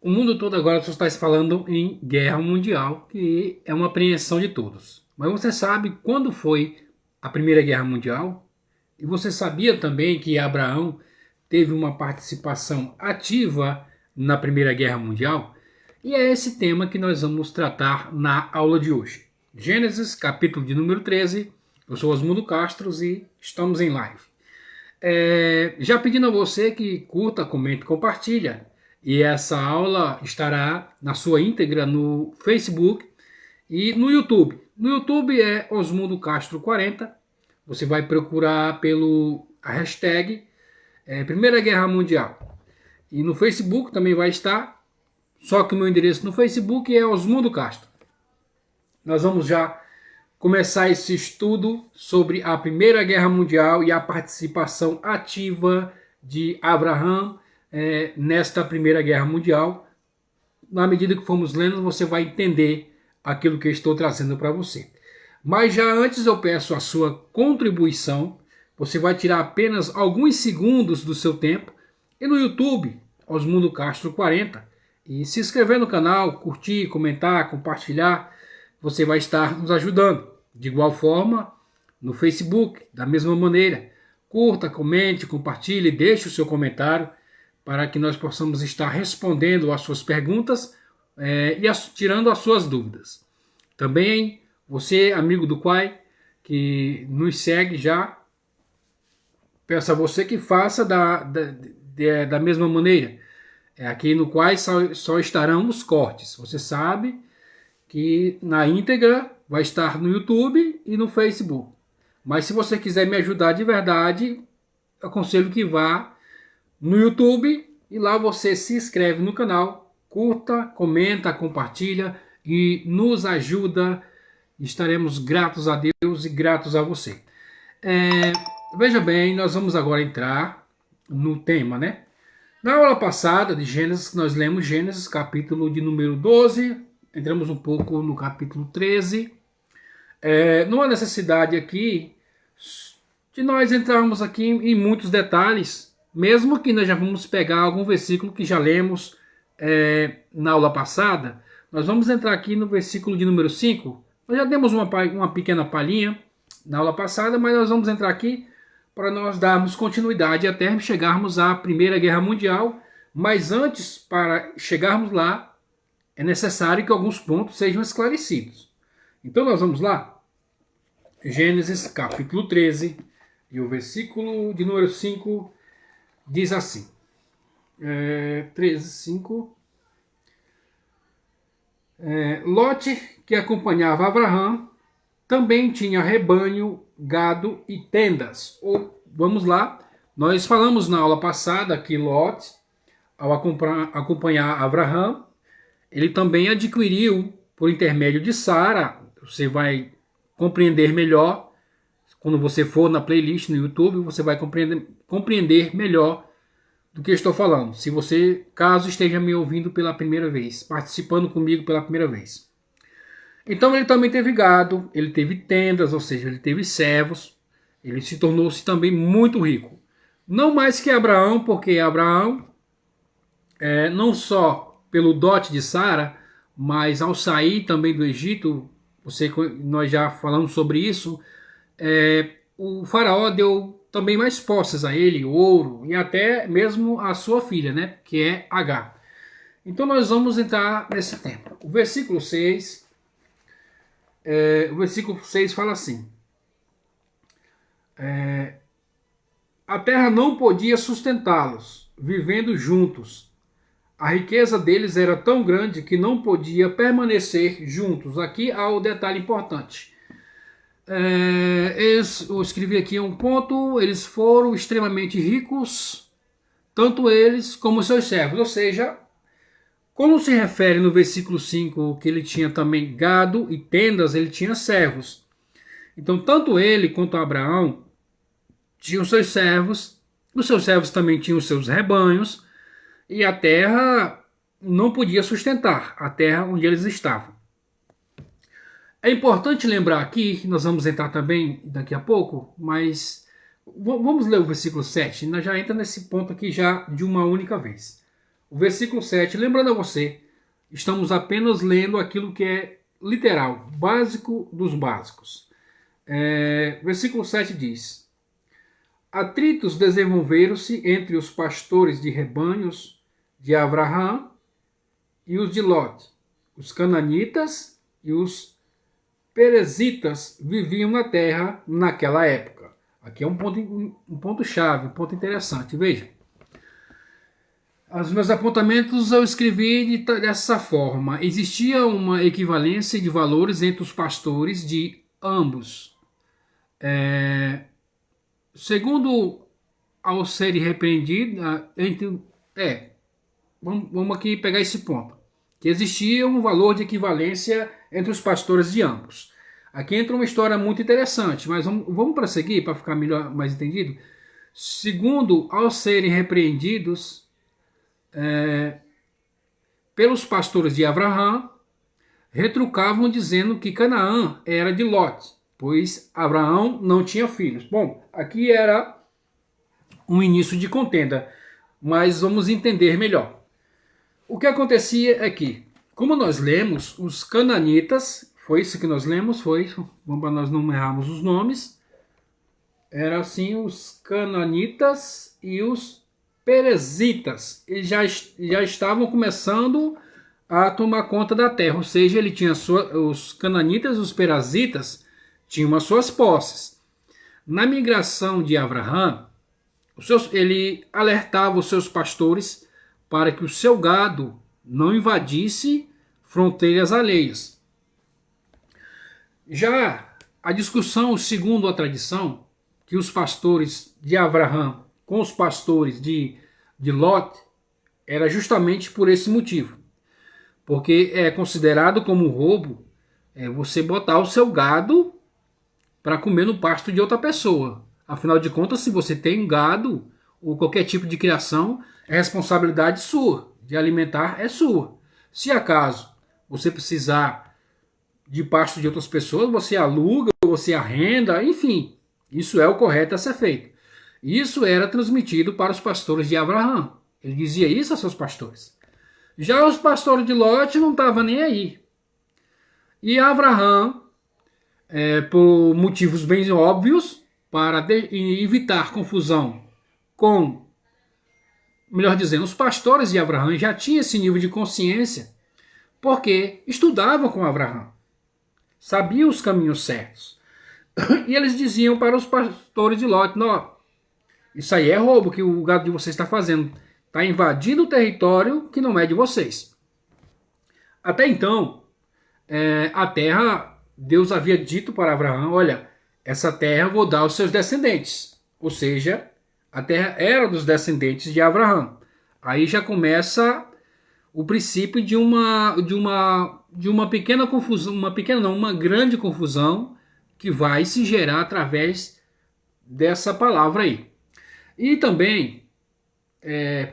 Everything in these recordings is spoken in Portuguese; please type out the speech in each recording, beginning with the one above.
O mundo todo agora só está se falando em guerra mundial, que é uma apreensão de todos. Mas você sabe quando foi a Primeira Guerra Mundial? E você sabia também que Abraão teve uma participação ativa na Primeira Guerra Mundial? E é esse tema que nós vamos tratar na aula de hoje. Gênesis, capítulo de número 13. Eu sou Osmundo Castros e estamos em live. Já pedindo a você que curta, comente e compartilha. E essa aula estará na sua íntegra no Facebook e no YouTube. No YouTube é Osmundo Castro 40. Você vai procurar pelo hashtag Primeira Guerra Mundial. E no Facebook também vai estar, só que o meu endereço no Facebook é Osmundo Castro. Nós vamos já começar esse estudo sobre a Primeira Guerra Mundial e a participação ativa de Abraão nesta Primeira Guerra Mundial. Na medida que formos lendo, você vai entender aquilo que eu estou trazendo para você. Mas já antes eu peço a sua contribuição. Você vai tirar apenas alguns segundos do seu tempo e no YouTube, Osmundo Castro 40, e se inscrever no canal, curtir, comentar, compartilhar, você vai estar nos ajudando. De igual forma, no Facebook, da mesma maneira, curta, comente, compartilhe, deixe o seu comentário para que nós possamos estar respondendo às suas perguntas e tirando as suas dúvidas. Também você, amigo do Quai, que nos segue já, peço a você que faça da mesma maneira. Aqui no Quai só estarão os cortes. Você sabe que na íntegra vai estar no YouTube e no Facebook. Mas se você quiser me ajudar de verdade, aconselho que vá no YouTube e lá você se inscreve no canal, curta, comenta, compartilha e nos ajuda. Estaremos gratos a Deus e gratos a você. Veja bem, nós vamos agora entrar no tema, né? Na aula passada de Gênesis, nós lemos Gênesis capítulo de número 12, entramos um pouco no capítulo 13. Não há necessidade aqui de nós entrarmos aqui em muitos detalhes, mesmo que nós já vamos pegar algum versículo que já lemos na aula passada. Nós vamos entrar aqui no versículo de número 5. Nós já demos uma pequena palhinha na aula passada, mas nós vamos entrar aqui para nós darmos continuidade até chegarmos à Primeira Guerra Mundial. Mas antes, para chegarmos lá, é necessário que alguns pontos sejam esclarecidos. Então nós vamos lá. Gênesis capítulo 13 e o versículo de número 5 diz assim. 13, 5. Lote, que acompanhava Abraão, também tinha rebanho, gado e tendas. Vamos lá, nós falamos na aula passada que Lot, ao acompanhar Abraão, ele também adquiriu, por intermédio de Sara. Você vai compreender melhor, quando você for na playlist no YouTube, você vai compreender melhor do que eu estou falando. Se você, caso esteja me ouvindo pela primeira vez, participando comigo pela primeira vez. Então ele também teve gado, ele teve tendas, ou seja, ele teve servos, ele se tornou-se também muito rico. Não mais que Abraão, porque Abraão, não só pelo dote de Sara, mas ao sair também do Egito, nós já falamos sobre isso, o faraó deu também mais posses a ele, ouro, e até mesmo a sua filha, né, que é Agar. Então nós vamos entrar nesse tema. O versículo 6 fala assim: a terra não podia sustentá-los, vivendo juntos. A riqueza deles era tão grande que não podia permanecer juntos. Aqui há o detalhe importante. Eu escrevi aqui um ponto: eles foram extremamente ricos, tanto eles como seus servos. Ou seja, como se refere no versículo 5 que ele tinha também gado e tendas, ele tinha servos. Então, tanto ele quanto Abraão tinham seus servos, os seus servos também tinham seus rebanhos, e a terra não podia sustentar a terra onde eles estavam. É importante lembrar aqui, que nós vamos entrar também daqui a pouco, mas vamos ler o versículo 7, nós já entra nesse ponto aqui já de uma única vez. O versículo 7, lembrando a você, estamos apenas lendo aquilo que é literal, básico dos básicos. Versículo 7 diz: atritos desenvolveram-se entre os pastores de rebanhos de Abraão e os de Lot. Os cananitas e os perezitas viviam na terra naquela época. Aqui é um ponto chave, um ponto interessante. Veja, os meus apontamentos eu escrevi dessa forma. Existia uma equivalência de valores entre os pastores de ambos. Segundo ao serem repreendidos, vamos aqui pegar esse ponto. Que existia um valor de equivalência entre os pastores de ambos. Aqui entra uma história muito interessante, mas vamos prosseguir para ficar melhor, mais entendido. Segundo ao serem repreendidos pelos pastores de Abraão, retrucavam dizendo que Canaã era de Lot, pois Abraão não tinha filhos. Bom, aqui era um início de contenda, mas vamos entender melhor. O que acontecia é que, como nós lemos, os cananitas, foi isso que nós lemos, vamos para nós não errarmos os nomes, era assim, os cananitas e os perezitas, eles já estavam começando a tomar conta da terra, ou seja, ele tinha os cananitas e os perezitas tinham as suas posses. Na migração de Abraão, ele alertava os seus pastores para que o seu gado não invadisse fronteiras alheias. Já a discussão, segundo a tradição, que os pastores de Abraão com os pastores de Lot era justamente por esse motivo. Porque é considerado como roubo você botar o seu gado para comer no pasto de outra pessoa. Afinal de contas, se você tem gado ou qualquer tipo de criação, é responsabilidade sua, de alimentar é sua. Se acaso você precisar de pasto de outras pessoas, você aluga, você arrenda, enfim, isso é o correto a ser feito. Isso era transmitido para os pastores de Abraão. Ele dizia isso a seus pastores. Já os pastores de Lot não estavam nem aí. E Abraão, por motivos bem óbvios, para evitar confusão com, melhor dizendo, os pastores de Abraão já tinham esse nível de consciência, porque estudavam com Abraão, sabiam os caminhos certos. E eles diziam para os pastores de Lot: não, isso aí é roubo que o gado de vocês está fazendo. Está invadindo o território que não é de vocês. Até então, a terra, Deus havia dito para Abraão: olha, essa terra eu vou dar aos seus descendentes. Ou seja, a terra era dos descendentes de Abraão. Aí já começa o princípio de uma pequena confusão, uma grande confusão que vai se gerar através dessa palavra aí. E também,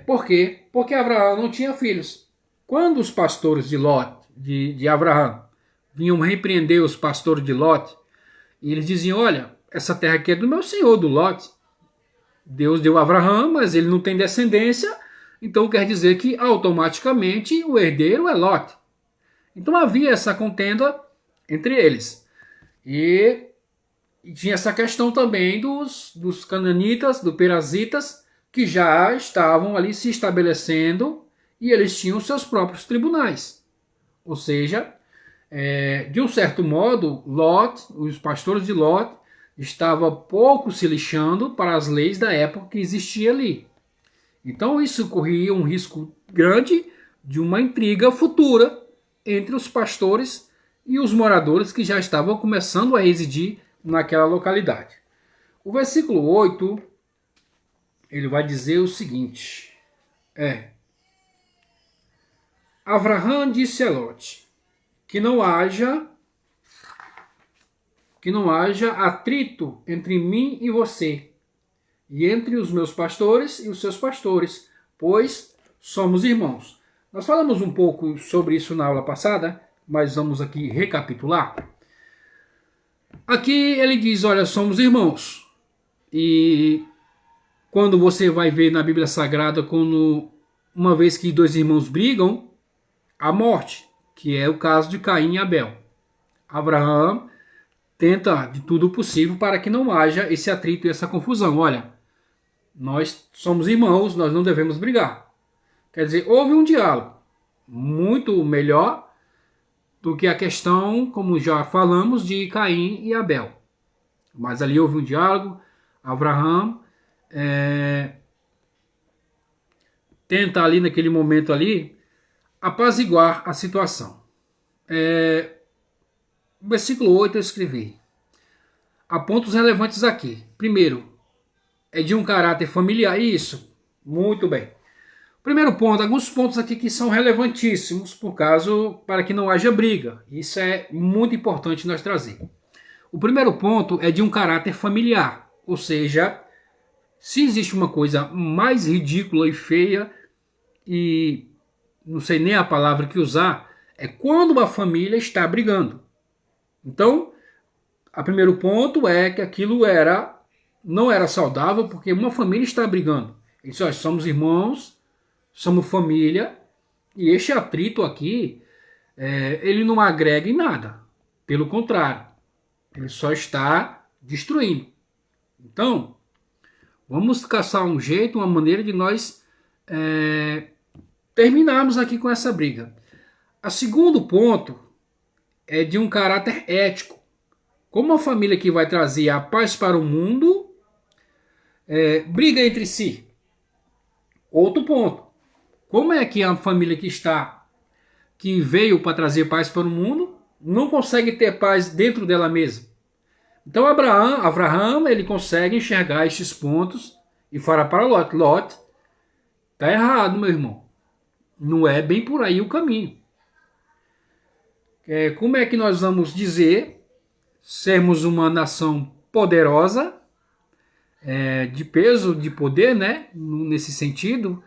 por quê? Porque Abraão não tinha filhos. Quando os pastores de Lot, de Abraão, vinham repreender os pastores de Lot, e eles diziam: olha, essa terra aqui é do meu senhor, do Lot. Deus deu a Abraão, mas ele não tem descendência, então quer dizer que automaticamente o herdeiro é Lot. Então havia essa contenda entre eles. E tinha essa questão também dos cananitas, dos perezitas, que já estavam ali se estabelecendo e eles tinham seus próprios tribunais. Ou seja, de um certo modo, Lot, os pastores de Lot, estavam pouco se lixando para as leis da época que existia ali. Então isso corria um risco grande de uma intriga futura entre os pastores e os moradores que já estavam começando a residir naquela localidade. O versículo 8, ele vai dizer o seguinte: Abraão disse a Lot que não haja atrito entre mim e você, e entre os meus pastores e os seus pastores, pois somos irmãos. Nós falamos um pouco sobre isso na aula passada, mas vamos aqui recapitular. Aqui ele diz: olha, somos irmãos. E quando você vai ver na Bíblia Sagrada, quando uma vez que dois irmãos brigam, a morte, que é o caso de Caim e Abel. Abraão tenta de tudo possível para que não haja esse atrito e essa confusão. Olha, nós somos irmãos, nós não devemos brigar. Quer dizer, houve um diálogo muito melhor do que a questão, como já falamos, de Caim e Abel. Mas ali houve um diálogo. Abraão tenta ali naquele momento ali apaziguar a situação. No versículo 8 eu escrevi: há pontos relevantes aqui. Primeiro, é de um caráter familiar. Isso, muito bem. Primeiro ponto, alguns pontos aqui que são relevantíssimos para que não haja briga. Isso é muito importante nós trazer. O primeiro ponto é de um caráter familiar, ou seja, se existe uma coisa mais ridícula e feia, e não sei nem a palavra que usar, é quando uma família está brigando. Então, o primeiro ponto é que aquilo não era saudável, porque uma família está brigando. Eles só somos irmãos, somos família, e este atrito aqui, ele não agrega em nada. Pelo contrário, ele só está destruindo. Então, vamos caçar um jeito, uma maneira de nós terminarmos aqui com essa briga. O segundo ponto é de um caráter ético. Como uma família que vai trazer a paz para o mundo, briga entre si. Outro ponto. Como é que a família que veio para trazer paz para o mundo, não consegue ter paz dentro dela mesma? Então Abraão ele consegue enxergar estes pontos e fala para Lot: Lot, tá errado, meu irmão. Não é bem por aí o caminho. Como é que nós vamos dizer sermos uma nação poderosa, de peso, de poder, né? Nesse sentido,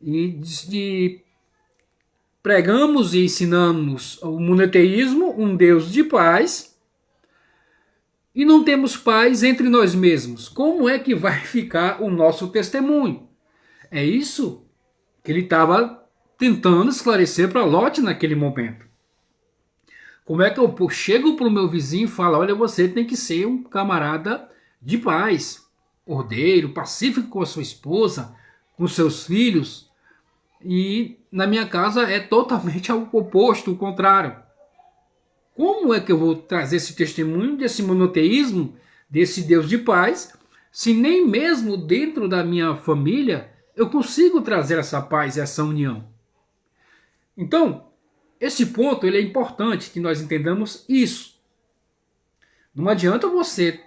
e pregamos e ensinamos o monoteísmo, um Deus de paz, e não temos paz entre nós mesmos. Como é que vai ficar o nosso testemunho? É isso que ele estava tentando esclarecer para Lot naquele momento. Como é que eu chego para o meu vizinho e falo: olha, você tem que ser um camarada de paz, ordeiro, pacífico com a sua esposa, com seus filhos, e na minha casa é totalmente ao oposto, o contrário. Como é que eu vou trazer esse testemunho desse monoteísmo, desse Deus de paz, se nem mesmo dentro da minha família eu consigo trazer essa paz e essa união? Então, esse ponto ele é importante que nós entendamos isso. Não adianta você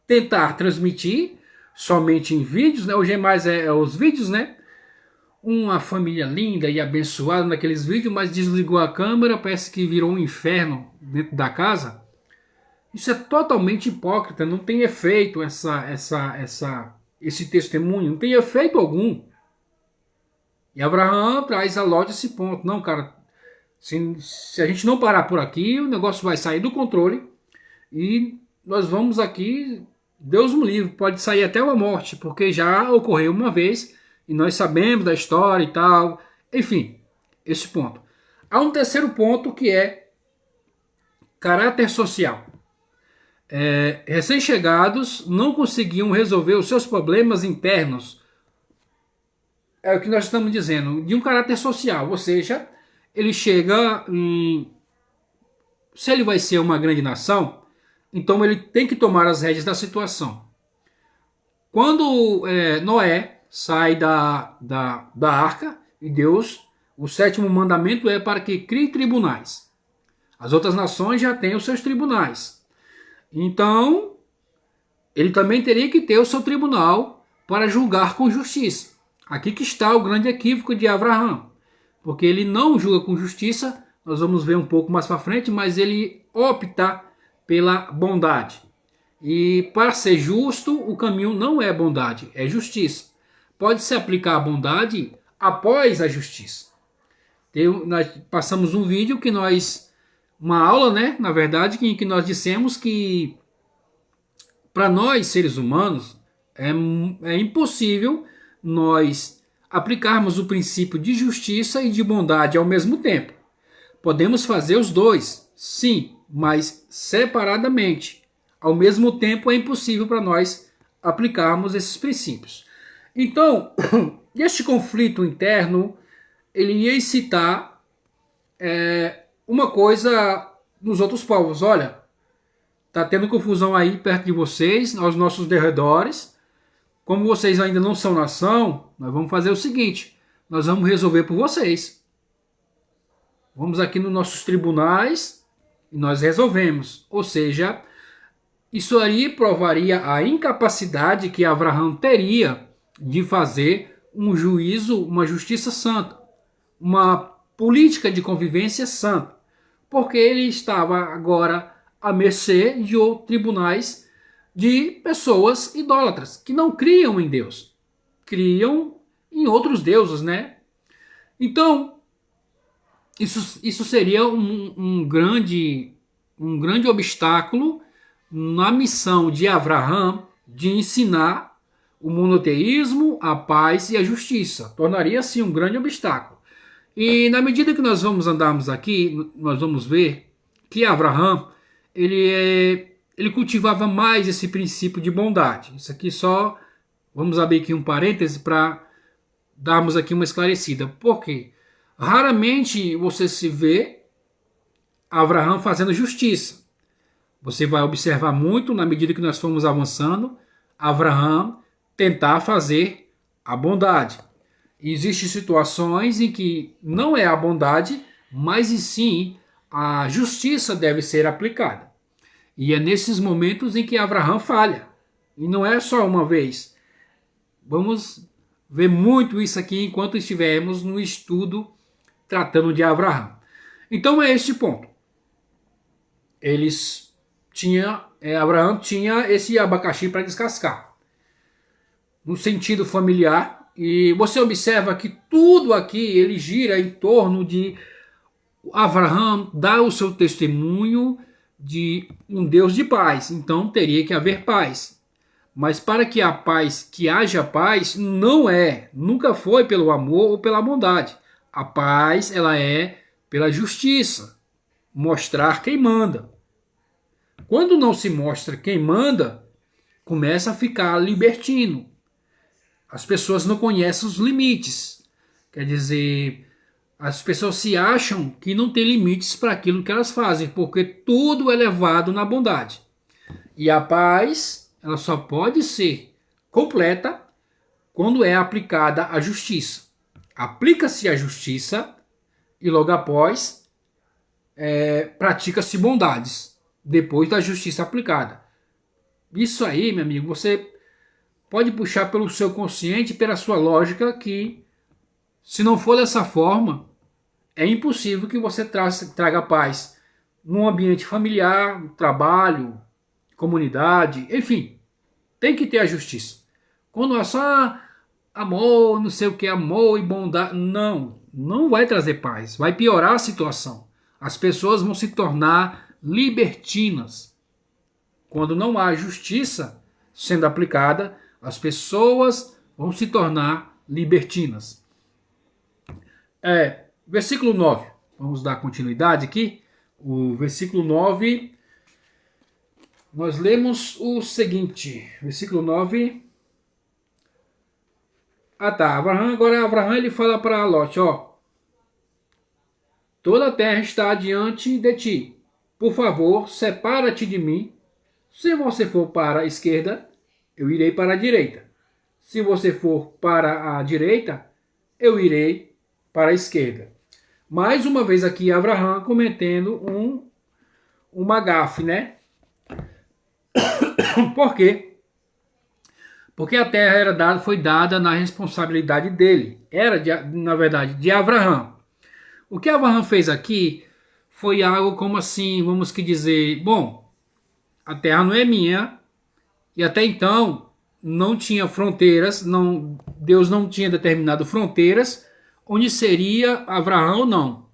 tentar transmitir somente em vídeos, né? Hoje é mais os vídeos, né? Uma família linda e abençoada naqueles vídeos, mas desligou a câmera, parece que virou um inferno dentro da casa. Isso é totalmente hipócrita, não tem efeito esse testemunho, não tem efeito algum. E Abraão traz a Lot esse ponto: não, cara, se a gente não parar por aqui, o negócio vai sair do controle e nós vamos aqui, Deus me livre, pode sair até uma morte, porque já ocorreu uma vez e nós sabemos da história e tal. Enfim, esse ponto. Há um terceiro ponto que é caráter social. Recém-chegados não conseguiam resolver os seus problemas internos. É o que nós estamos dizendo, de um caráter social, ou seja, ele chega se ele vai ser uma grande nação, então ele tem que tomar as rédeas da situação. Quando Noé sai da arca, e Deus, o sétimo mandamento é para que crie tribunais. As outras nações já têm os seus tribunais. Então, ele também teria que ter o seu tribunal para julgar com justiça. Aqui que está o grande equívoco de Abraão, porque ele não julga com justiça, nós vamos ver um pouco mais para frente, mas ele opta pela bondade. E para ser justo, o caminho não é bondade, é justiça. Pode-se aplicar a bondade após a justiça. Nós passamos um vídeo que uma aula, né, na verdade, em que nós dissemos que para nós, seres humanos, é impossível nós aplicarmos o princípio de justiça e de bondade ao mesmo tempo. Podemos fazer os dois, sim, mas separadamente. Ao mesmo tempo é impossível para nós aplicarmos esses princípios. Então, este conflito interno, ele ia incitar uma coisa nos outros povos. Olha, está tendo confusão aí perto de vocês, aos nossos derredores. Como vocês ainda não são nação, nós vamos fazer o seguinte, nós vamos resolver por vocês. Vamos aqui nos nossos tribunais e nós resolvemos. Ou seja, isso aí provaria a incapacidade que Abraão teria de fazer um juízo, uma justiça santa, uma política de convivência santa, porque ele estava agora à mercê de tribunais de pessoas idólatras, que não criam em Deus, criam em outros deuses, né? Então, isso seria um grande obstáculo na missão de Abraão de ensinar o monoteísmo, a paz e a justiça. Tornaria assim um grande obstáculo. E na medida que nós vamos andarmos aqui, nós vamos ver que Abraão ele cultivava mais esse princípio de bondade. Isso aqui só vamos abrir aqui um parêntese para darmos aqui uma esclarecida. Por quê? Raramente você se vê Abraão fazendo justiça. Você vai observar muito, na medida que nós formos avançando, Abraão tentar fazer a bondade. E existem situações em que não é a bondade, mas e sim a justiça deve ser aplicada. E é nesses momentos em que Abraão falha. E não é só uma vez. Vamos ver muito isso aqui enquanto estivermos no estudo tratando de Abraão. Então é este ponto. Abraão tinha esse abacaxi para descascar. No sentido familiar, e você observa que tudo aqui ele gira em torno de Abraão dar o seu testemunho de um Deus de paz. Então teria que haver paz. Mas para que haja paz, nunca foi pelo amor ou pela bondade. A paz, ela é pela justiça, mostrar quem manda. Quando não se mostra quem manda, começa a ficar libertino. As pessoas não conhecem os limites. Quer dizer, as pessoas se acham que não tem limites para aquilo que elas fazem, porque tudo é levado na bondade. E a paz, ela só pode ser completa quando é aplicada a justiça. Aplica-se a justiça e logo após pratica-se bondades, depois da justiça aplicada. Isso aí, meu amigo, você pode puxar pelo seu consciente, pela sua lógica, que se não for dessa forma, é impossível que você traga paz num ambiente familiar, trabalho, comunidade, enfim, tem que ter a justiça. Quando é só amor, não sei o que, amor e bondade, não vai trazer paz, vai piorar a situação. As pessoas vão se tornar libertinas. Quando não há justiça sendo aplicada, as pessoas vão se tornar libertinas. Versículo 9. Vamos dar continuidade aqui. O versículo 9, nós lemos o seguinte. Versículo 9. Agora Abraão ele fala para Lote, toda a terra está diante de ti. Por favor, separa-te de mim. Se você for para a esquerda, eu irei para a direita. Se você for para a direita, eu irei para a esquerda. Mais uma vez aqui Abraão cometendo uma gafe, né? Por quê? Porque a terra foi dada na responsabilidade dele. Na verdade, de Abraão. O que Abraão fez aqui foi algo como assim, vamos que dizer, bom, a terra não é minha, e até então não tinha fronteiras, Deus não tinha determinado fronteiras onde seria Abraão ou não.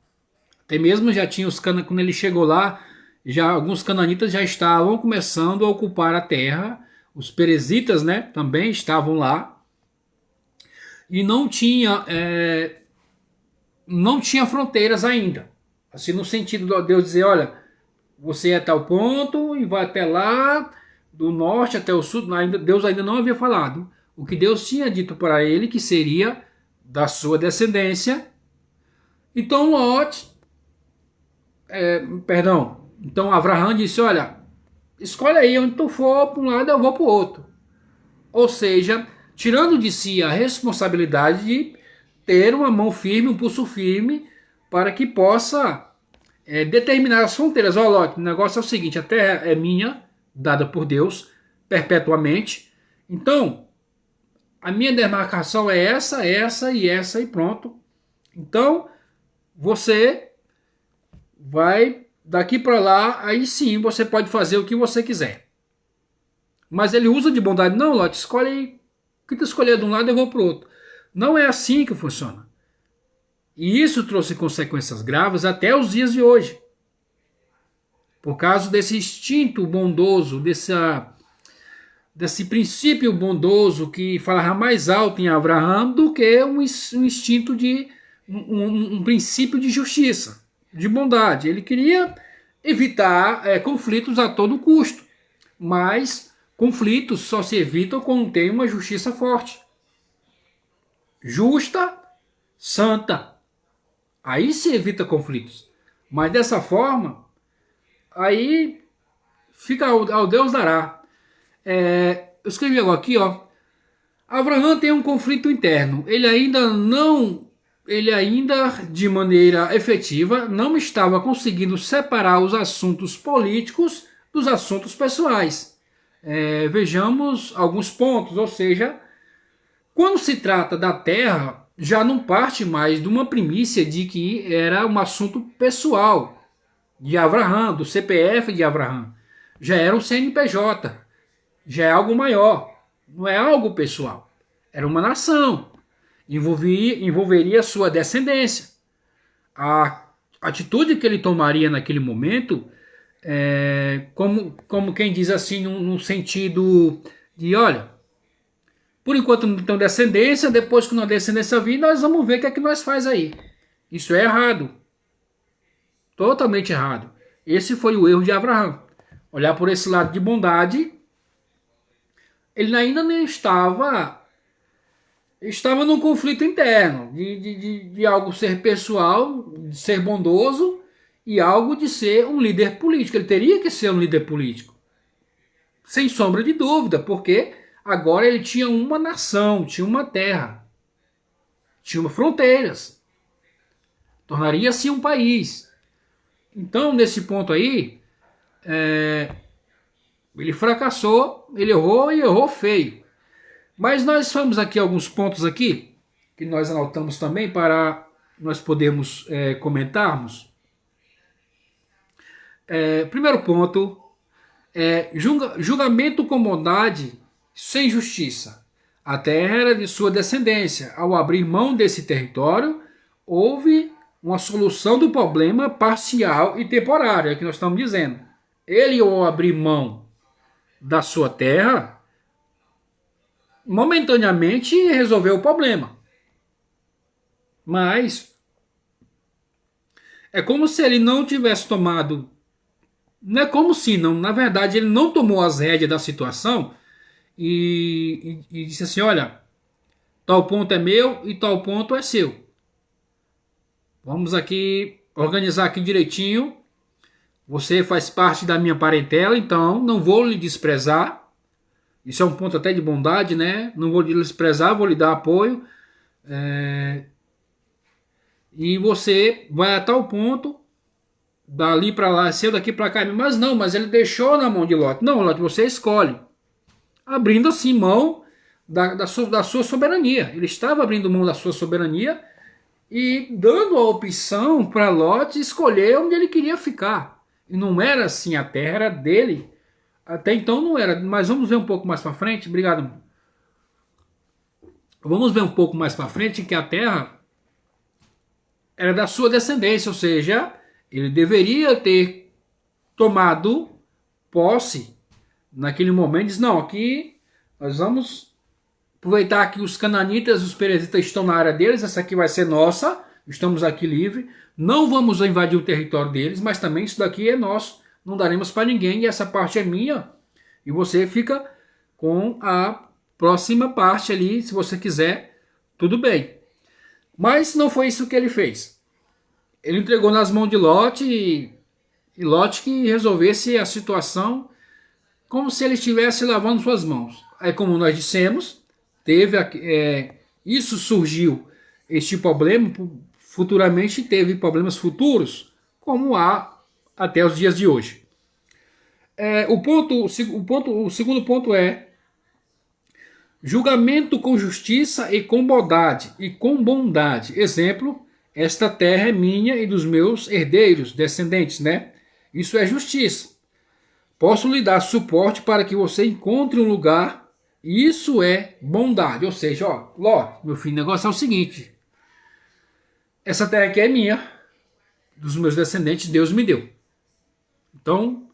Até mesmo já tinha quando ele chegou lá, já alguns cananitas já estavam começando a ocupar a terra, os perezitas, né, também estavam lá. e não tinha fronteiras ainda. Assim, no sentido de Deus dizer, olha, você é tal ponto e vai até lá, do norte até o sul. Deus ainda não havia falado. O que Deus tinha dito para ele que seria da sua descendência. Então então Abraão disse, olha, escolhe aí, onde tu for para um lado eu vou para o outro. Ou seja, tirando de si a responsabilidade de ter uma mão firme, um pulso firme, para que possa determinar as fronteiras. Ó, Lot, o negócio é o seguinte, a terra é minha, dada por Deus, perpetuamente. Então, a minha demarcação é essa, essa e essa e pronto. Então, você vai daqui para lá, aí sim você pode fazer o que você quiser. Mas ele usa de bondade. Não, Lot, escolhe, o que tu escolher de um lado eu vou para o outro. Não é assim que funciona. E isso trouxe consequências graves até os dias de hoje. Por causa desse instinto bondoso, desse princípio bondoso que falava mais alto em Abraão do que um instinto de um princípio de justiça, de bondade. Ele queria evitar conflitos a todo custo, mas conflitos só se evitam quando tem uma justiça forte, justa, santa. Aí se evita conflitos. Mas dessa forma, aí fica ao Deus dará. Eu escrevi algo aqui, ó. Abraão tem um conflito interno. Ele ainda de maneira efetiva não estava conseguindo separar os assuntos políticos dos assuntos pessoais. Vejamos alguns pontos, ou seja, quando se trata da terra, já não parte mais de uma primícia de que era um assunto pessoal de Abraão, do CPF de Abraão. Já era um CNPJ, já é algo maior, não é algo pessoal. Era uma nação, envolveria sua descendência. A atitude que ele tomaria naquele momento, como quem diz assim, num sentido de, olha, por enquanto não tem descendência, depois que não descendência vir, nós vamos ver o que é que nós faz aí. Isso é errado. Totalmente errado. Esse foi o erro de Abraão. Olhar por esse lado de bondade, ele ainda nem estava num conflito interno, de algo ser pessoal, de ser bondoso, e algo de ser um líder político. Ele teria que ser um líder político. Sem sombra de dúvida, porque agora ele tinha uma nação, tinha uma terra, tinha fronteiras, tornaria-se um país. Então, nesse ponto aí, ele fracassou, ele errou e errou feio. Mas nós vamos aqui alguns pontos aqui, que nós anotamos também para nós podermos comentarmos. Primeiro ponto, julgamento com bondade sem justiça. A terra era de sua descendência. Ao abrir mão desse território, houve uma solução do problema parcial e temporária, é o que nós estamos dizendo. Ele, ao abrir mão da sua terra, momentaneamente resolveu o problema. Mas é como se ele não tivesse tomado. Não é como se não, na verdade ele não tomou as rédeas da situação e disse assim, olha, tal ponto é meu e tal ponto é seu. Vamos aqui organizar aqui direitinho. Você faz parte da minha parentela, então não vou lhe desprezar. Isso é um ponto até de bondade, né? Não vou lhe desprezar, vou lhe dar apoio. E você vai a tal ponto, dali para lá, seu daqui para cá. Mas ele deixou na mão de Lot. Não, Lot, você escolhe. Abrindo assim mão da sua soberania. Ele estava abrindo mão da sua soberania e dando a opção para Lot escolher onde ele queria ficar. E não era assim, a terra era dele. Até então não era, mas vamos ver um pouco mais para frente. Obrigado. Vamos ver um pouco mais para frente que a terra era da sua descendência, ou seja, ele deveria ter tomado posse naquele momento. Diz, não, aqui nós vamos aproveitar que os cananitas e os perezitas estão na área deles, essa aqui vai ser nossa, estamos aqui livre, não vamos invadir o território deles, mas também isso daqui é nosso, não daremos para ninguém, e essa parte é minha, e você fica com a próxima parte ali, se você quiser, tudo bem. Mas não foi isso que ele fez. Ele entregou nas mãos de Lote e Lote que resolvesse a situação como se ele estivesse lavando suas mãos. Aí, como nós dissemos, isso surgiu, este problema, futuramente teve problemas futuros, como há até os dias de hoje. O segundo ponto é julgamento com justiça e com bondade, Exemplo, esta terra é minha e dos meus herdeiros, descendentes, né? Isso é justiça. Posso lhe dar suporte para que você encontre um lugar. Isso é bondade. Ou seja, Ló, meu filho, o negócio é o seguinte. Essa terra aqui é minha, dos meus descendentes, Deus me deu. Então,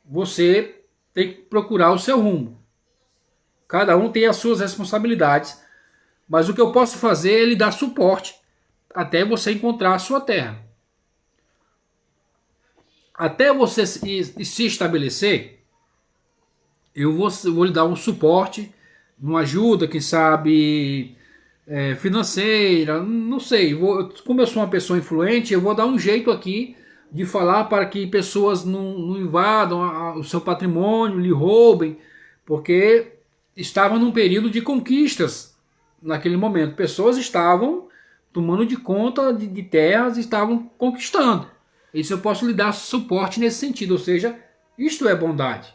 você tem que procurar o seu rumo. Cada um tem as suas responsabilidades. Mas o que eu posso fazer é lhe dar suporte até você encontrar a sua terra. Até você se estabelecer, eu vou lhe dar um suporte, uma ajuda, quem sabe, financeira, não sei. Como eu sou uma pessoa influente, eu vou dar um jeito aqui de falar para que pessoas não invadam o seu patrimônio, lhe roubem, porque estava num período de conquistas naquele momento. Pessoas estavam tomando de conta de terras e estavam conquistando. Isso eu posso lhe dar suporte nesse sentido, ou seja, isto é bondade.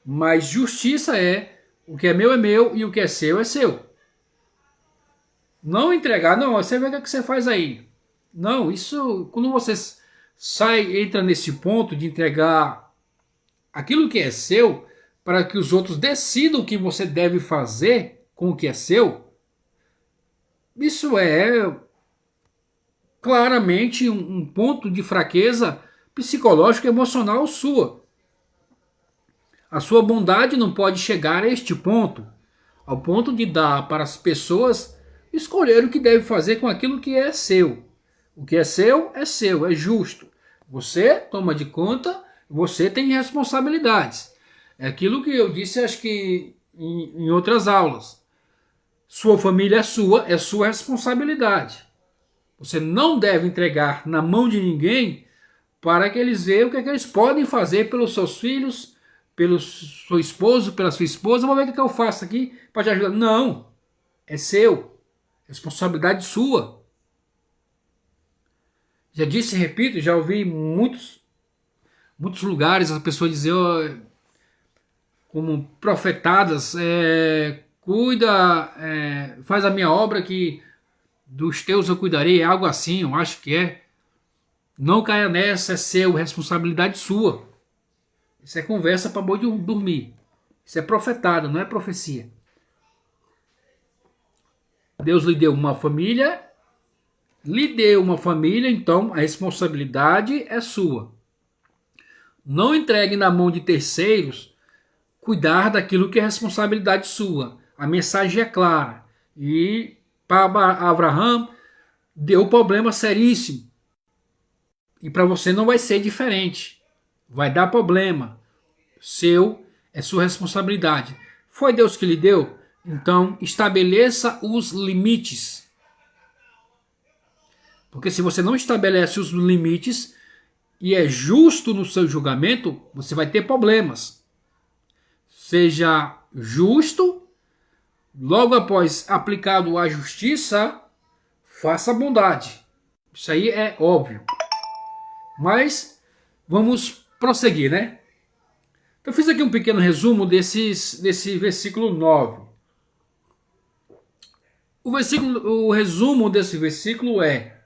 Mas justiça é o que é meu e o que é seu é seu. Não entregar, não, você vê o que você faz aí. Não, isso, quando você entra nesse ponto de entregar aquilo que é seu para que os outros decidam o que você deve fazer com o que é seu, isso é claramente um ponto de fraqueza psicológica e emocional sua. A sua bondade não pode chegar a este ponto, ao ponto de dar para as pessoas escolher o que deve fazer com aquilo que é seu. O que é seu, é justo. Você toma de conta, você tem responsabilidades. É aquilo que eu disse, acho que em outras aulas. Sua família é sua responsabilidade. Você não deve entregar na mão de ninguém para que eles vejam o que eles podem fazer pelos seus filhos, pelo seu esposo, pela sua esposa. Vamos ver o que eu faço aqui para te ajudar. Não, é seu. Responsabilidade sua. Já disse e repito, já ouvi muitos lugares as pessoas dizer como profetadas, cuida, faz a minha obra que dos teus eu cuidarei, é algo assim, eu acho que é. Não caia nessa, é seu, responsabilidade sua. Isso é conversa para boi dormir. Isso é profetada, não é profecia. Deus lhe deu uma família, então a responsabilidade é sua. Não entregue na mão de terceiros cuidar daquilo que é responsabilidade sua. A mensagem é clara. E para Abraão deu problema seríssimo. E para você não vai ser diferente. Vai dar problema. Seu é sua responsabilidade. Foi Deus que lhe deu? Então estabeleça os limites. Porque se você não estabelece os limites e é justo no seu julgamento, você vai ter problemas. Seja justo, logo após aplicado a justiça, faça bondade. Isso aí é óbvio. Mas vamos prosseguir, né? Eu fiz aqui um pequeno resumo desse versículo 9. O resumo desse versículo é: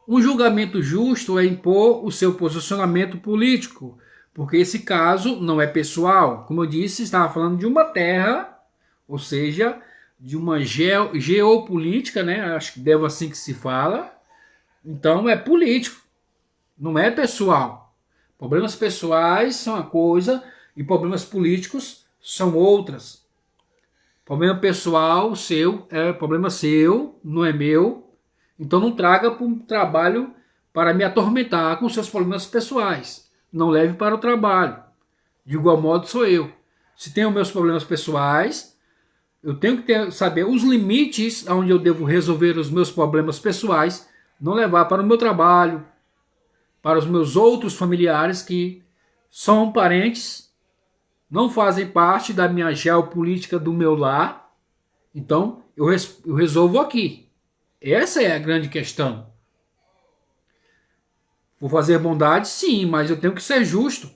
um julgamento justo é impor o seu posicionamento político, porque esse caso não é pessoal. Como eu disse, estava falando de uma terra, ou seja, de uma geopolítica, né? Acho que deve assim que se fala. Então é político, não é pessoal. Problemas pessoais são uma coisa e problemas políticos são outras. Problema pessoal seu é problema seu, não é meu. Então não traga para um trabalho para me atormentar com seus problemas pessoais. Não leve para o trabalho. De igual modo sou eu. Se tenho meus problemas pessoais, eu tenho que saber os limites onde eu devo resolver os meus problemas pessoais, não levar para o meu trabalho, para os meus outros familiares que são parentes, não fazem parte da minha geopolítica do meu lar. Então eu resolvo aqui. Essa é a grande questão. Vou fazer bondade, sim, mas eu tenho que ser justo.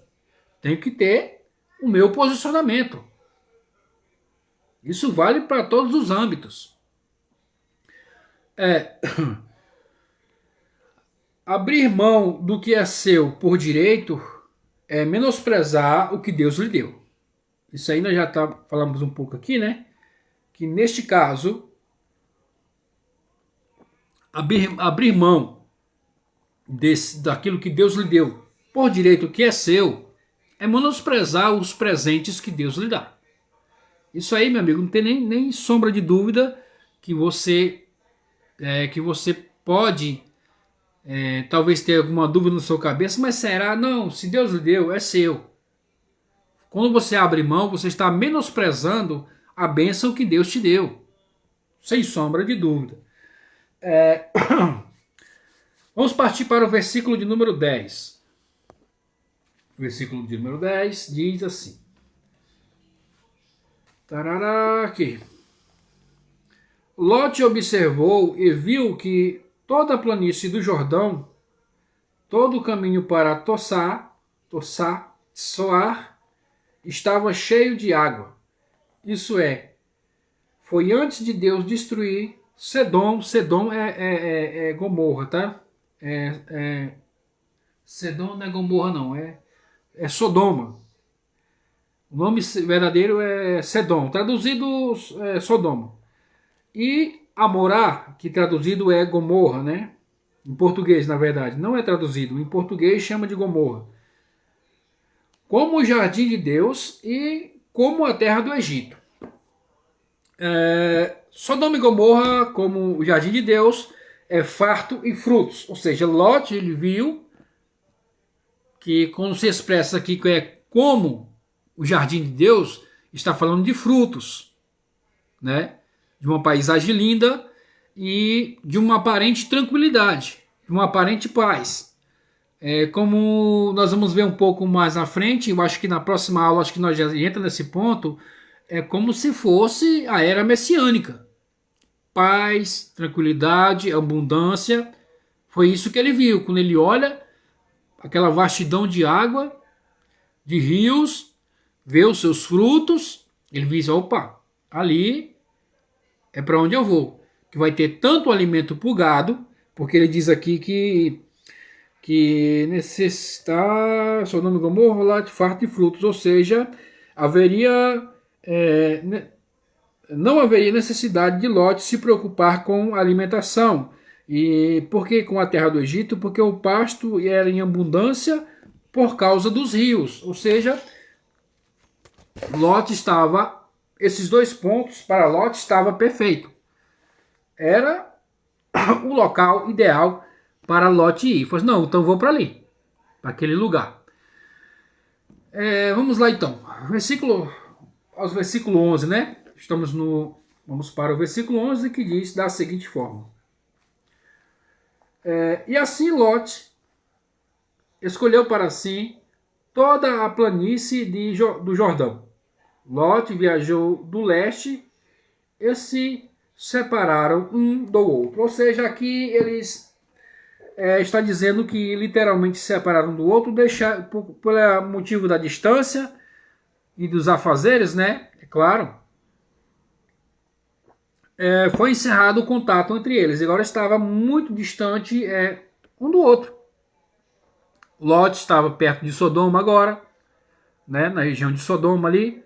Tenho que ter o meu posicionamento. Isso vale para todos os âmbitos. Abrir mão do que é seu por direito é menosprezar o que Deus lhe deu. Isso aí nós já falamos um pouco aqui, né? Que neste caso, abrir mão daquilo que Deus lhe deu por direito que é seu é menosprezar os presentes que Deus lhe dá. Isso aí, meu amigo, não tem nem sombra de dúvida que você pode talvez ter alguma dúvida na sua cabeça, mas será? Não, se Deus lhe deu, é seu. Quando você abre mão, você está menosprezando a bênção que Deus te deu. Sem sombra de dúvida. Vamos partir para o versículo de número 10. O versículo de número 10 diz assim. Tarará, aqui. Lote observou e viu que toda a planície do Jordão, todo o caminho para Soar, estava cheio de água. Isso foi antes de Deus destruir Sedom. Sedom é Gomorra, tá? Sedom não é Gomorra, não. É Sodoma. O nome verdadeiro é Sedom. Traduzido é Sodoma. E Amorá, que traduzido é Gomorra, né? Em português, na verdade. Não é traduzido. Em português chama de Gomorra. Como o jardim de Deus e como a terra do Egito. Sodoma e Gomorra, como o jardim de Deus, é farto em frutos. Ou seja, Lot, ele viu que quando se expressa aqui que é como o jardim de Deus, está falando de frutos, né? De uma paisagem linda e de uma aparente tranquilidade, de uma aparente paz. Como nós vamos ver um pouco mais na frente, eu acho que na próxima aula, acho que nós já entra nesse ponto, é como se fosse a era messiânica. Paz, tranquilidade, abundância. Foi isso que ele viu, quando ele olha aquela vastidão de água, de rios, vê os seus frutos, ele diz, opa, ali é para onde eu vou. Que vai ter tanto alimento para o gado, porque ele diz aqui que necessitar, Sodoma e Gomorra lá de farto de frutos, ou seja, não haveria necessidade de Lot se preocupar com a alimentação. E por que com a terra do Egito? Porque o pasto era em abundância por causa dos rios, ou seja, esses dois pontos para Lot estava perfeito. Era o local ideal para Lot ir. Falei, não, então vou para ali, para aquele lugar. Vamos lá então. Aos versículo 11, né? Vamos para o versículo 11 que diz da seguinte forma. E assim Lot escolheu para si toda a planície do Jordão. Lot viajou do leste e se separaram um do outro. Ou seja, aqui eles está dizendo que literalmente se separaram um do outro, pelo motivo da distância e dos afazeres, né? É claro. Foi encerrado o contato entre eles. Agora estava muito distante um do outro. Lot estava perto de Sodoma agora, né? Na região de Sodoma ali.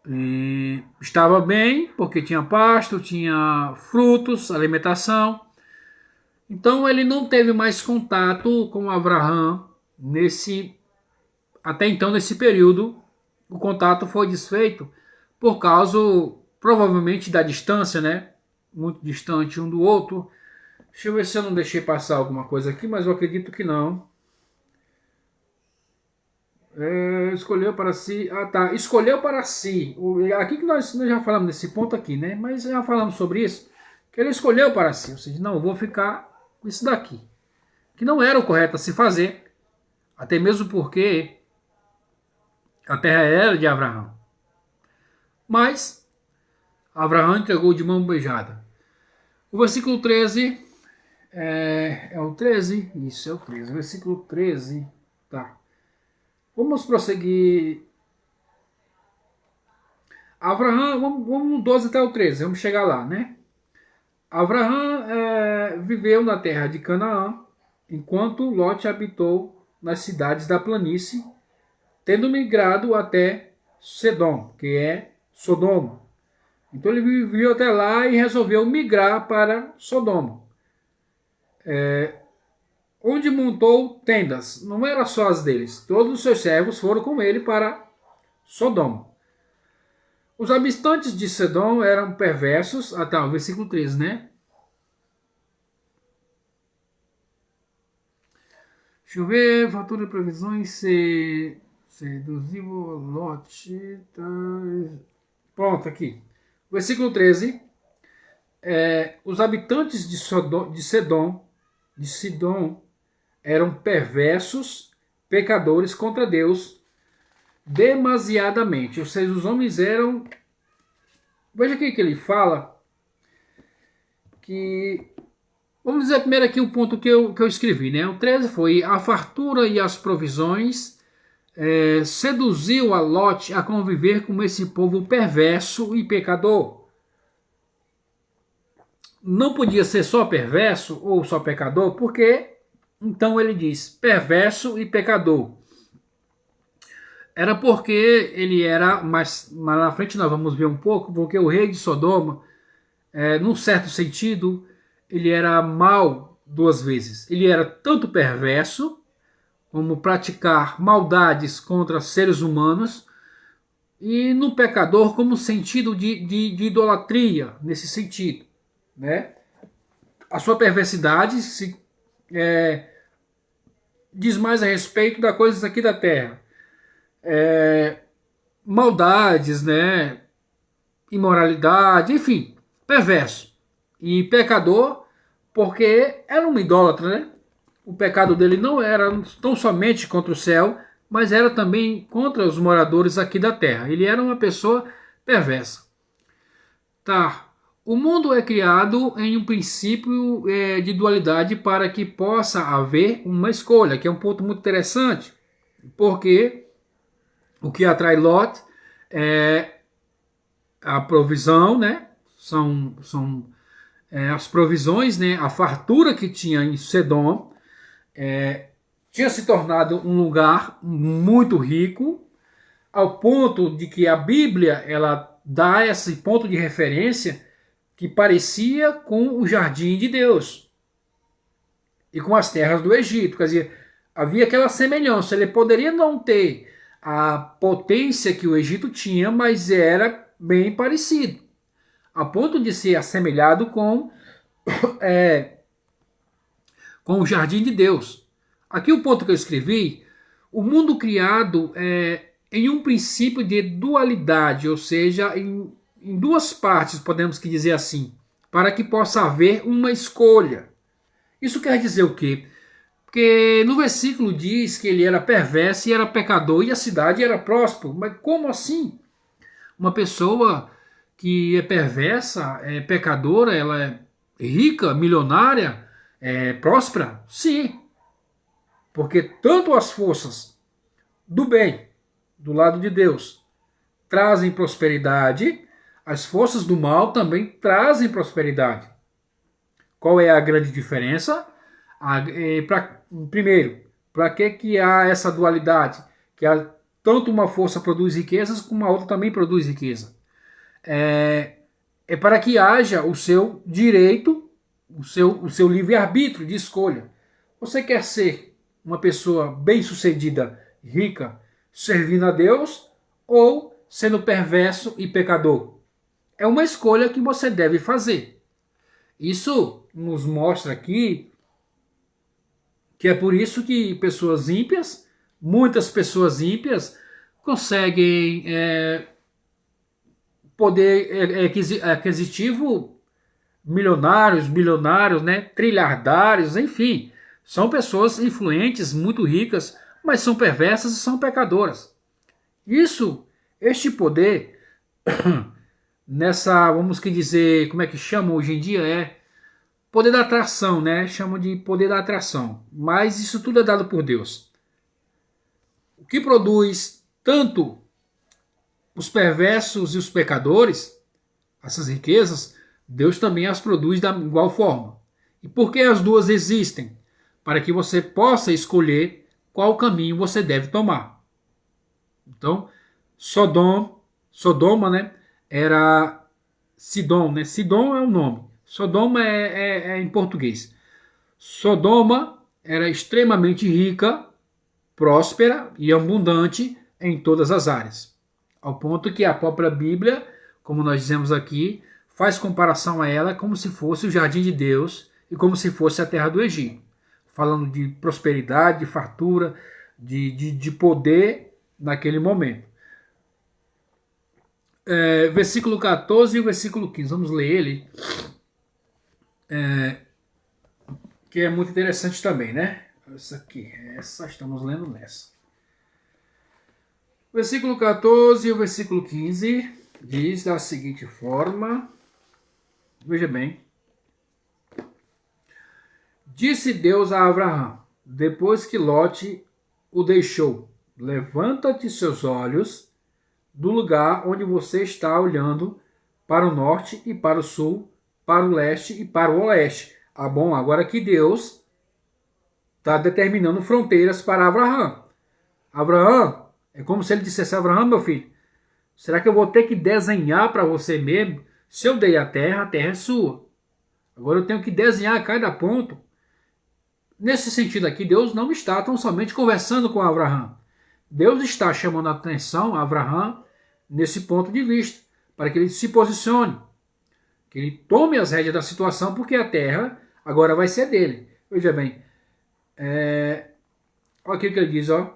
E estava bem, porque tinha pasto, tinha frutos, alimentação. Então ele não teve mais contato com Abraão até então nesse período. O contato foi desfeito por causa provavelmente da distância, né? Muito distante um do outro. Deixa eu ver se eu não deixei passar alguma coisa aqui, mas eu acredito que não. Escolheu para si. Ah, tá. Escolheu para si. Aqui que nós já falamos desse ponto aqui, né? Mas já falamos sobre isso. Que ele escolheu para si. Ou seja, não, eu vou ficar com isso daqui. Que não era o correto a se fazer. Até mesmo porque a terra era de Abraão. Mas Abraão entregou de mão beijada. O versículo 13. É o 13? Isso, é o 13. Versículo 13. Tá. Vamos prosseguir. Abraão, vamos no 12 até o 13, vamos chegar lá, né? Abraão viveu na terra de Canaã, enquanto Lote habitou nas cidades da planície, tendo migrado até Sedom, que é Sodoma. Então ele viveu até lá e resolveu migrar para Sodoma, onde montou tendas. Não era só as deles, todos os seus servos foram com ele para Sodoma. Os habitantes de Sedom eram perversos, até o versículo 13, né? Deixa eu ver, fatura de previsões, seduziu Lote. Tá. Pronto, aqui. Versículo 13. Os habitantes de Sidom eram perversos, pecadores contra Deus, demasiadamente. Ou seja, os homens eram... Veja aqui que ele fala que... Vamos dizer primeiro aqui o ponto que eu escrevi, né? O 13 foi: a fartura e as provisões seduziu a Lote a conviver com esse povo perverso e pecador. Não podia ser só perverso ou só pecador, porque então ele diz perverso e pecador. Era porque ele era, mas na frente nós vamos ver um pouco, porque o rei de Sodoma, num certo sentido, ele era mau duas vezes. Ele era tanto perverso, como praticar maldades contra seres humanos, e no pecador como sentido de idolatria, nesse sentido, né? A sua perversidade diz mais a respeito das coisas aqui da terra. Maldades, né? Imoralidade, enfim, perverso. E pecador, porque era um idólatra, né? O pecado dele não era tão somente contra o céu, mas era também contra os moradores aqui da terra. Ele era uma pessoa perversa. Tá. O mundo é criado em um princípio de dualidade para que possa haver uma escolha, que é um ponto muito interessante, porque o que atrai Lot é a provisão, né? São as provisões, né? A fartura que tinha em Sedom tinha se tornado um lugar muito rico, ao ponto de que a Bíblia ela dá esse ponto de referência que parecia com o jardim de Deus e com as terras do Egito. Quer dizer, havia aquela semelhança. Ele poderia não ter a potência que o Egito tinha, mas era bem parecido, a ponto de ser assemelhado com o jardim de Deus. Aqui o ponto que eu escrevi: o mundo criado em um princípio de dualidade, ou seja, em duas partes, podemos dizer assim, para que possa haver uma escolha. Isso quer dizer o quê? Porque no versículo diz que ele era perverso e era pecador e a cidade era próspera. Mas como assim? Uma pessoa que é perversa, é pecadora, ela é rica, milionária, próspera? Sim. Porque tanto as forças do bem, do lado de Deus, trazem prosperidade, as forças do mal também trazem prosperidade. Qual é a grande diferença? Primeiro, para que há essa dualidade? Que tanto uma força produz riquezas, como a outra também produz riqueza. É para que haja o seu direito, o seu livre-arbítrio de escolha. Você quer ser uma pessoa bem-sucedida, rica, servindo a Deus, ou sendo perverso e pecador? É uma escolha que você deve fazer. Isso nos mostra aqui que é por isso que pessoas ímpias, muitas pessoas ímpias, conseguem poder aquisitivo milionários, bilionários, né, trilhardários, enfim. São pessoas influentes, muito ricas, mas são perversas e são pecadoras. Este poder, nessa, vamos que dizer, como é que chamam hoje em dia, poder da atração, né? Chamam de poder da atração. Mas isso tudo é dado por Deus. O que produz tanto os perversos e os pecadores, essas riquezas, Deus também as produz da igual forma. E por que as duas existem? Para que você possa escolher qual caminho você deve tomar. Então, Sodoma, né, era Sidom, né? Sidom é o nome. Sodoma é em português. Sodoma era extremamente rica, próspera e abundante em todas as áreas. Ao ponto que a própria Bíblia, como nós dizemos aqui, faz comparação a ela como se fosse o jardim de Deus e como se fosse a terra do Egito. Falando de prosperidade, de fartura, de poder naquele momento. Versículo 14 e o versículo 15. Vamos ler ele. Que é muito interessante também, né? Essa estamos lendo nessa. Versículo 14 e o versículo 15 diz da seguinte forma. Veja bem. Disse Deus a Abraão, depois que Lote o deixou: levanta-te seus olhos do lugar onde você está olhando para o norte e para o sul, para o leste e para o oeste. Bom, agora que Deus está determinando fronteiras para Abraão. Abraão, é como se ele dissesse: Abraão, meu filho, será que eu vou ter que desenhar para você mesmo? Se eu dei a terra é sua. Agora eu tenho que desenhar cada ponto. Nesse sentido aqui, Deus não está tão somente conversando com Abraão. Deus está chamando a atenção a Abraão nesse ponto de vista, para que ele se posicione, que ele tome as rédeas da situação, porque a terra agora vai ser dele. Veja bem, olha aqui o que ele diz, o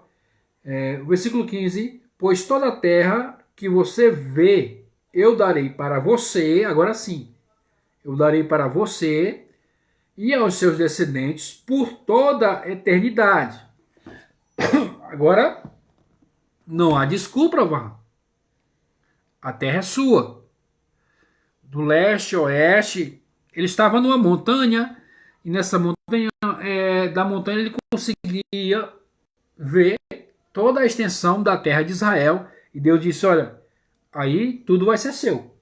versículo 15, pois toda a terra que você vê, eu darei para você, agora sim, eu darei para você e aos seus descendentes por toda a eternidade. Agora, não há desculpa, Abraão. A terra é sua. Do leste, oeste, ele estava numa montanha, e nessa montanha, da montanha ele conseguia ver toda a extensão da terra de Israel, e Deus disse: olha, aí tudo vai ser seu.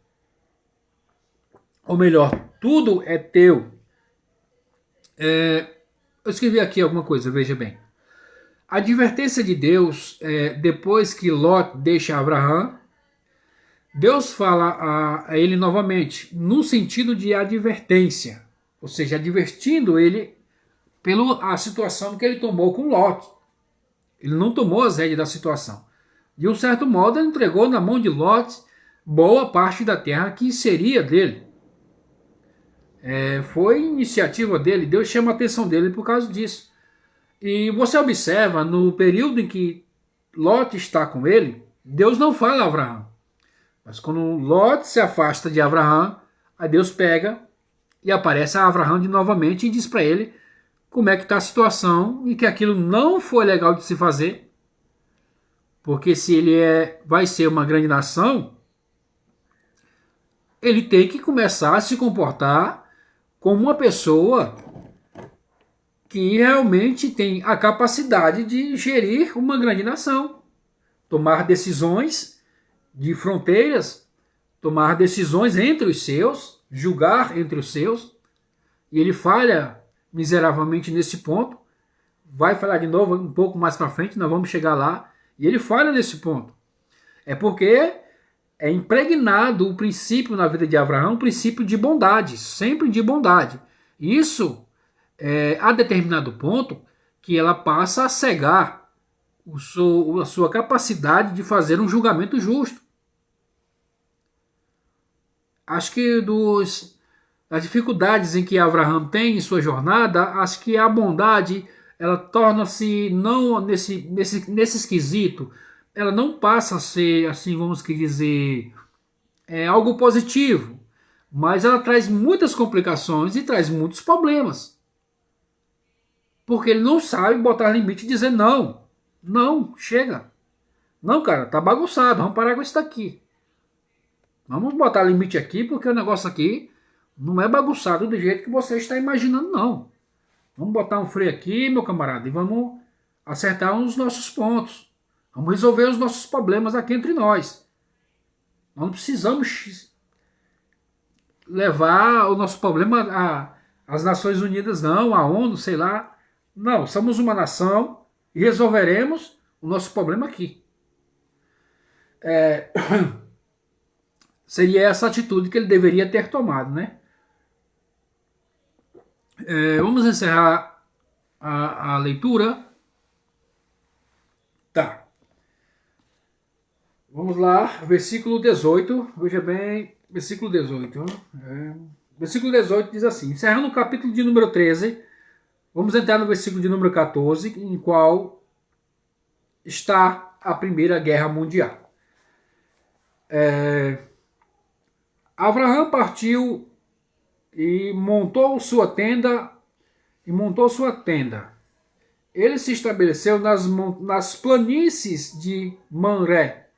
Ou melhor, tudo é teu. Eu escrevi aqui alguma coisa, veja bem. A advertência de Deus, depois que Lot deixa Abraão, Deus fala a ele novamente, no sentido de advertência, ou seja, advertindo ele pela situação que ele tomou com Lot. Ele não tomou as rédeas da situação. De um certo modo, ele entregou na mão de Lot boa parte da terra que seria dele. Foi iniciativa dele, Deus chama a atenção dele por causa disso. E você observa, no período em que Lot está com ele, Deus não fala a Abraão. Mas quando Lot se afasta de Abraão, aí Deus pega e aparece a Abraão de novamente e diz para ele como é que está a situação e que aquilo não foi legal de se fazer, porque se ele vai ser uma grande nação, ele tem que começar a se comportar como uma pessoa que realmente tem a capacidade de gerir uma grande nação, tomar decisões de fronteiras, tomar decisões entre os seus, julgar entre os seus, e ele falha miseravelmente nesse ponto. Vai falar de novo um pouco mais para frente, nós vamos chegar lá, e ele falha nesse ponto. É porque é impregnado o princípio na vida de Abraão, o princípio de bondade, sempre de bondade. Isso, a determinado ponto, que ela passa a cegar a sua capacidade de fazer um julgamento justo. acho que das dificuldades em que Abraham tem em sua jornada, acho que a bondade ela torna-se não nesse esquisito, ela não passa a ser, assim, vamos que dizer, algo positivo, mas ela traz muitas complicações e traz muitos problemas, porque ele não sabe botar limite e dizer não, não, chega, não, cara, tá bagunçado, vamos parar com isso daqui, vamos botar limite aqui, porque o negócio aqui não é bagunçado do jeito que você está imaginando, não. Vamos botar um freio aqui, meu camarada, e vamos acertar os nossos pontos. Vamos resolver os nossos problemas aqui entre nós. Nós não precisamos levar o nosso problema às Nações Unidas, não, à ONU, sei lá. Não, somos uma nação e resolveremos o nosso problema aqui. Seria essa atitude que ele deveria ter tomado, né? Vamos encerrar a leitura. Tá. Vamos lá, versículo 18. Veja bem, versículo 18. Versículo 18 diz assim: encerrando o capítulo de número 13, vamos entrar no versículo de número 14, em qual está a Primeira Guerra Mundial. Abraham partiu e montou sua tenda. Ele se estabeleceu nas planícies de Mamré,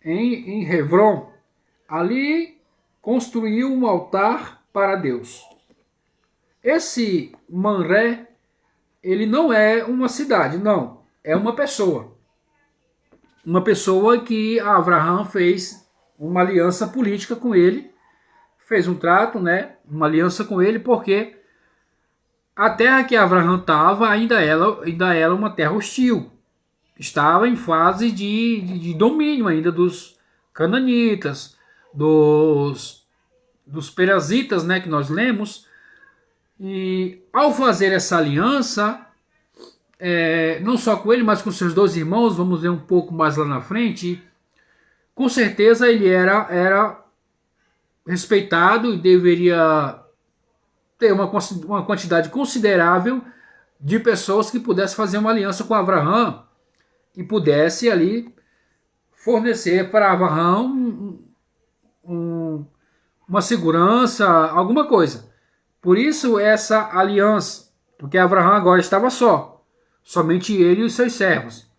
em Hebron. Ali construiu um altar para Deus. Esse Mamré, ele não é uma cidade, não. É uma pessoa. Uma pessoa que Abraham fez uma aliança política com ele. Fez um trato, né? Uma aliança com ele, porque a terra que Abraham estava ainda era uma terra hostil. Estava em fase de domínio ainda dos cananitas, dos perezitas, né, que nós lemos. E ao fazer essa aliança, não só com ele, mas com seus dois irmãos, vamos ver um pouco mais lá na frente, com certeza ele era respeitado e deveria ter uma quantidade considerável de pessoas que pudessem fazer uma aliança com Abraham e pudesse ali fornecer para Abraham uma segurança, alguma coisa. Por isso essa aliança, porque Abraham agora estava somente ele e os seus servos.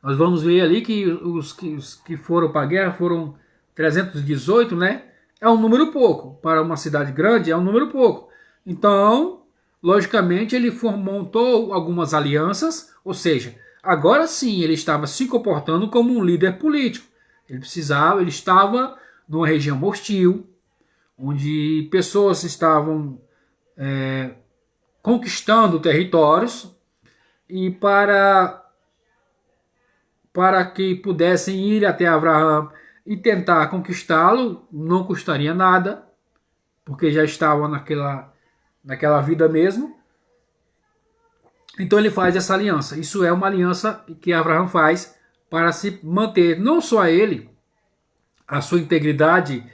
Nós vamos ver ali que os que foram para a guerra foram 318, né? É um número pouco. Para uma cidade grande, é um número pouco. Então, logicamente, ele montou algumas alianças, ou seja, agora sim ele estava se comportando como um líder político. Ele estava numa região hostil, onde pessoas estavam conquistando territórios, e para que pudessem ir até Abraham e tentar conquistá-lo, não custaria nada, porque já estavam naquela vida mesmo. Então ele faz essa aliança. Isso é uma aliança que Abraham faz para se manter, não só ele, a sua integridade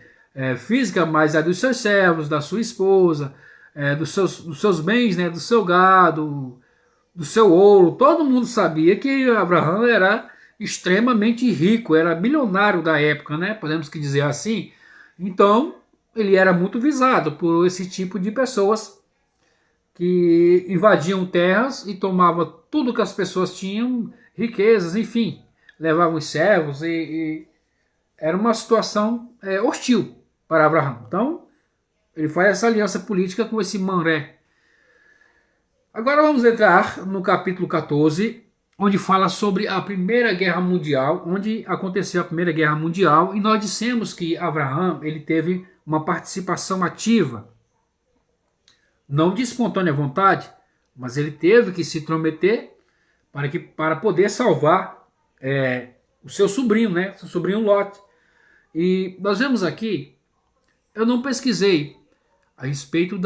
física, mas a dos seus servos, da sua esposa, dos seus bens, né, do seu gado, do seu ouro. Todo mundo sabia que Abraham era extremamente rico, era bilionário da época, né? Podemos dizer assim. Então, ele era muito visado por esse tipo de pessoas que invadiam terras e tomavam tudo que as pessoas tinham, riquezas, enfim, levavam os servos e era uma situação hostil para Abraham. Então, ele faz essa aliança política com esse Mamré. Agora vamos entrar no capítulo 14, onde fala sobre a Primeira Guerra Mundial, onde aconteceu a Primeira Guerra Mundial, e nós dissemos que Abraham ele teve uma participação ativa, não de espontânea vontade, mas ele teve que se intrometer para poder salvar o seu sobrinho, né, seu sobrinho Lot. E nós vemos aqui, eu não pesquisei a respeito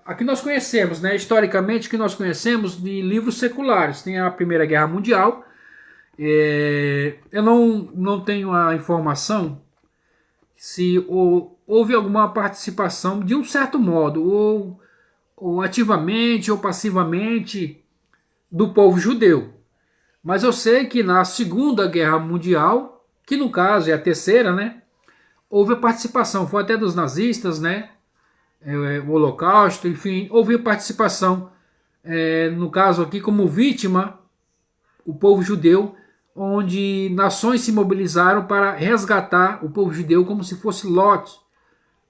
a que nós conhecemos, né, historicamente, que nós conhecemos de livros seculares. Tem a Primeira Guerra Mundial. Eu não tenho a informação se houve alguma participação de um certo modo, ou ativamente ou passivamente, do povo judeu. Mas eu sei que na Segunda Guerra Mundial, que no caso é a terceira, né, houve a participação, foi até dos nazistas, né, o Holocausto, enfim, houve participação, no caso aqui como vítima, o povo judeu, onde nações se mobilizaram para resgatar o povo judeu como se fosse Lot,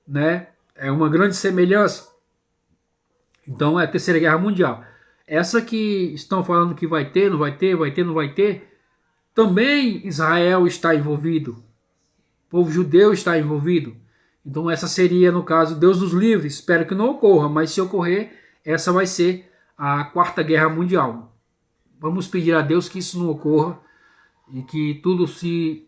né? É uma grande semelhança. Então é a Terceira Guerra Mundial. Essa que estão falando que vai ter, não vai ter, vai ter, não vai ter, também Israel está envolvido. O povo judeu está envolvido. Então essa seria, no caso, Deus nos livre. Espero que não ocorra, mas se ocorrer, essa vai ser a Quarta Guerra Mundial. Vamos pedir a Deus que isso não ocorra e que tudo se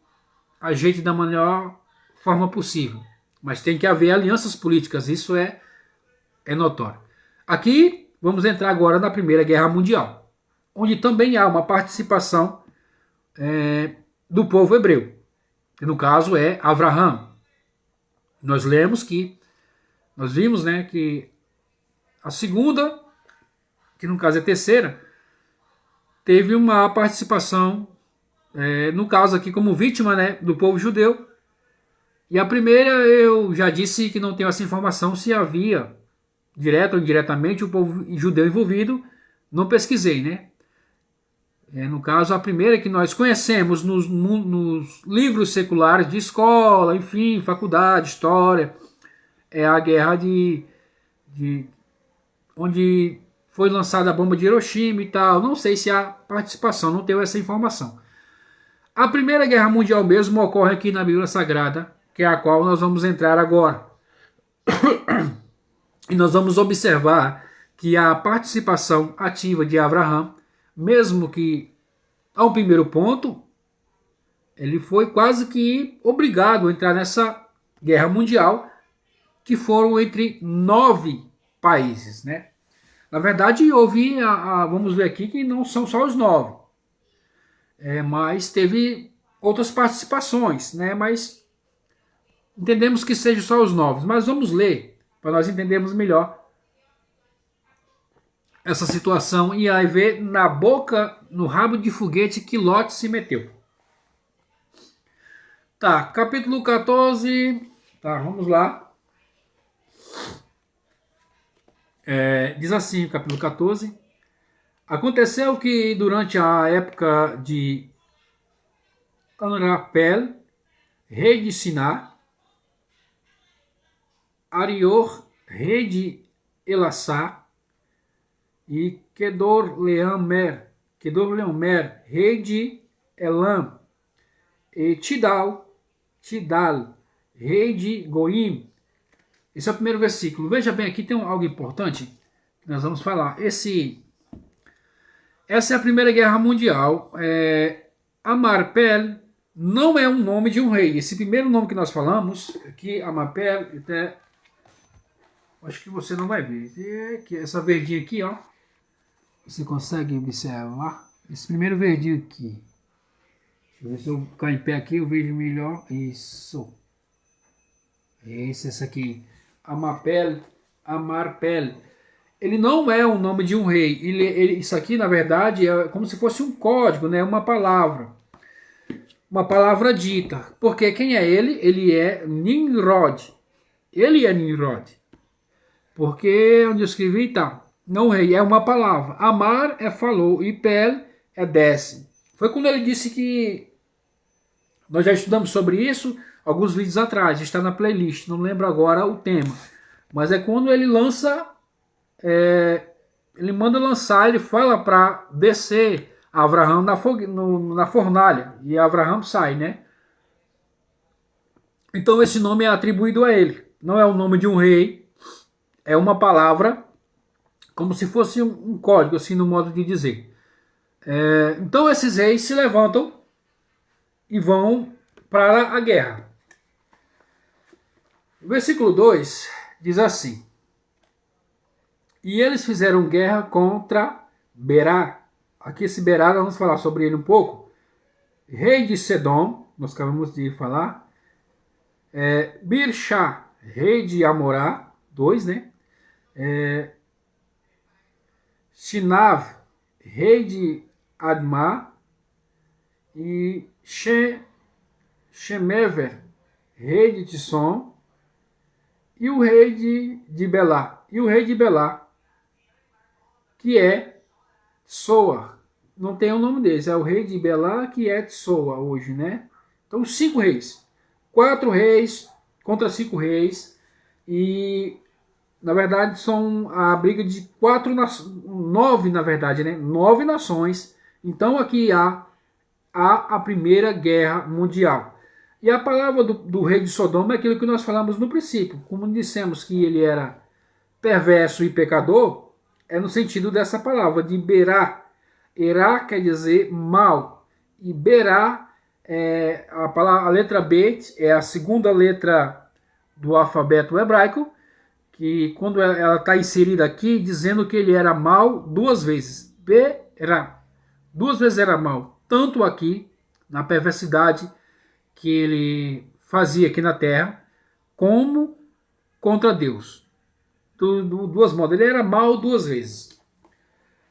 ajeite da melhor forma possível. Mas tem que haver alianças políticas, isso é notório. Aqui vamos entrar agora na Primeira Guerra Mundial, onde também há uma participação do povo hebreu, que no caso é Avraham. Nós vimos, né, que a segunda, que no caso é a terceira, teve uma participação, no caso aqui como vítima, né, do povo judeu. E a primeira eu já disse que não tenho essa informação se havia, direto ou indiretamente, o povo judeu envolvido. Não pesquisei, né? No caso, a primeira que nós conhecemos nos livros seculares de escola, enfim, faculdade, história, é a guerra onde foi lançada a bomba de Hiroshima e tal. Não sei se há participação, não tenho essa informação. A Primeira Guerra Mundial mesmo ocorre aqui na Bíblia Sagrada, que é a qual nós vamos entrar agora. E nós vamos observar que a participação ativa de Avraham, mesmo que, ao primeiro ponto, ele foi quase que obrigado a entrar nessa guerra mundial, que foram entre 9 países, né? Na verdade, houve, vamos ver aqui, que não são só os 9, mas teve outras participações, né? Mas entendemos que sejam só os 9, mas vamos ler, para nós entendermos melhor essa situação e aí ver no rabo de foguete que Lot se meteu. Tá, capítulo 14, tá, vamos lá. Diz assim, capítulo 14. Aconteceu que durante a época de Anrapel, rei de Siná, Arior, rei de Elassá, e Kedorlaomer, rei de Elam, e Tidal, rei de Goim. Esse é o primeiro versículo. Veja bem, aqui tem algo importante que nós vamos falar. Essa é a Primeira Guerra Mundial. Amarpel não é um nome de um rei. Esse primeiro nome que nós falamos, aqui, Amarpel, até acho que você não vai ver. Essa verdinha aqui, ó. Você consegue observar? Esse primeiro verdinho aqui. Deixa eu ver se eu ficar em pé aqui, eu vejo melhor. Isso. Esse aqui. Amarpel. Ele não é o nome de um rei. Isso aqui, na verdade, é como se fosse um código, né? Uma palavra. Uma palavra dita. Porque quem é ele? Ele é Nimrod. Ele é Nimrod. Porque onde eu escrevi tá. Não rei, é uma palavra. Amar é falou e pel é desce. Foi quando ele disse que nós já estudamos sobre isso alguns vídeos atrás, está na playlist, não lembro agora o tema. Mas é quando ele lança, ele manda lançar, ele fala para descer Avraham na fornalha. E Avraham sai, né? Então esse nome é atribuído a ele. Não é o nome de um rei, é uma palavra, como se fosse um código, assim, no modo de dizer. Então esses reis se levantam e vão para a guerra. O versículo 2 diz assim: e eles fizeram guerra contra Berá. Aqui esse Berá, nós vamos falar sobre ele um pouco. Rei de Sedom, nós acabamos de falar. Birsha, rei de Amorá, 2, né? Shinav, rei de Admá, e Shemever, rei de Tisson, e o rei de Belá. E o rei de Belá, que é Tsoa. Não tem o nome deles, é o rei de Belá, que é Tsoa hoje, né? Então, 5 reis. 4 reis contra 5 reis. E, na verdade, são a briga de 9, na verdade, né? 9 nações. Então, aqui há a Primeira Guerra Mundial. E a palavra do rei de Sodoma é aquilo que nós falamos no princípio. Como dissemos que ele era perverso e pecador, é no sentido dessa palavra, de Berá. Erá quer dizer mal. E Berá, a letra Bet, é a segunda letra do alfabeto hebraico, que quando ela está inserida aqui, dizendo que ele era mal 2 vezes. Berá. 2 vezes era mal. Tanto aqui, na perversidade que ele fazia aqui na terra, como contra Deus. Duas modos. Ele era mal 2 vezes.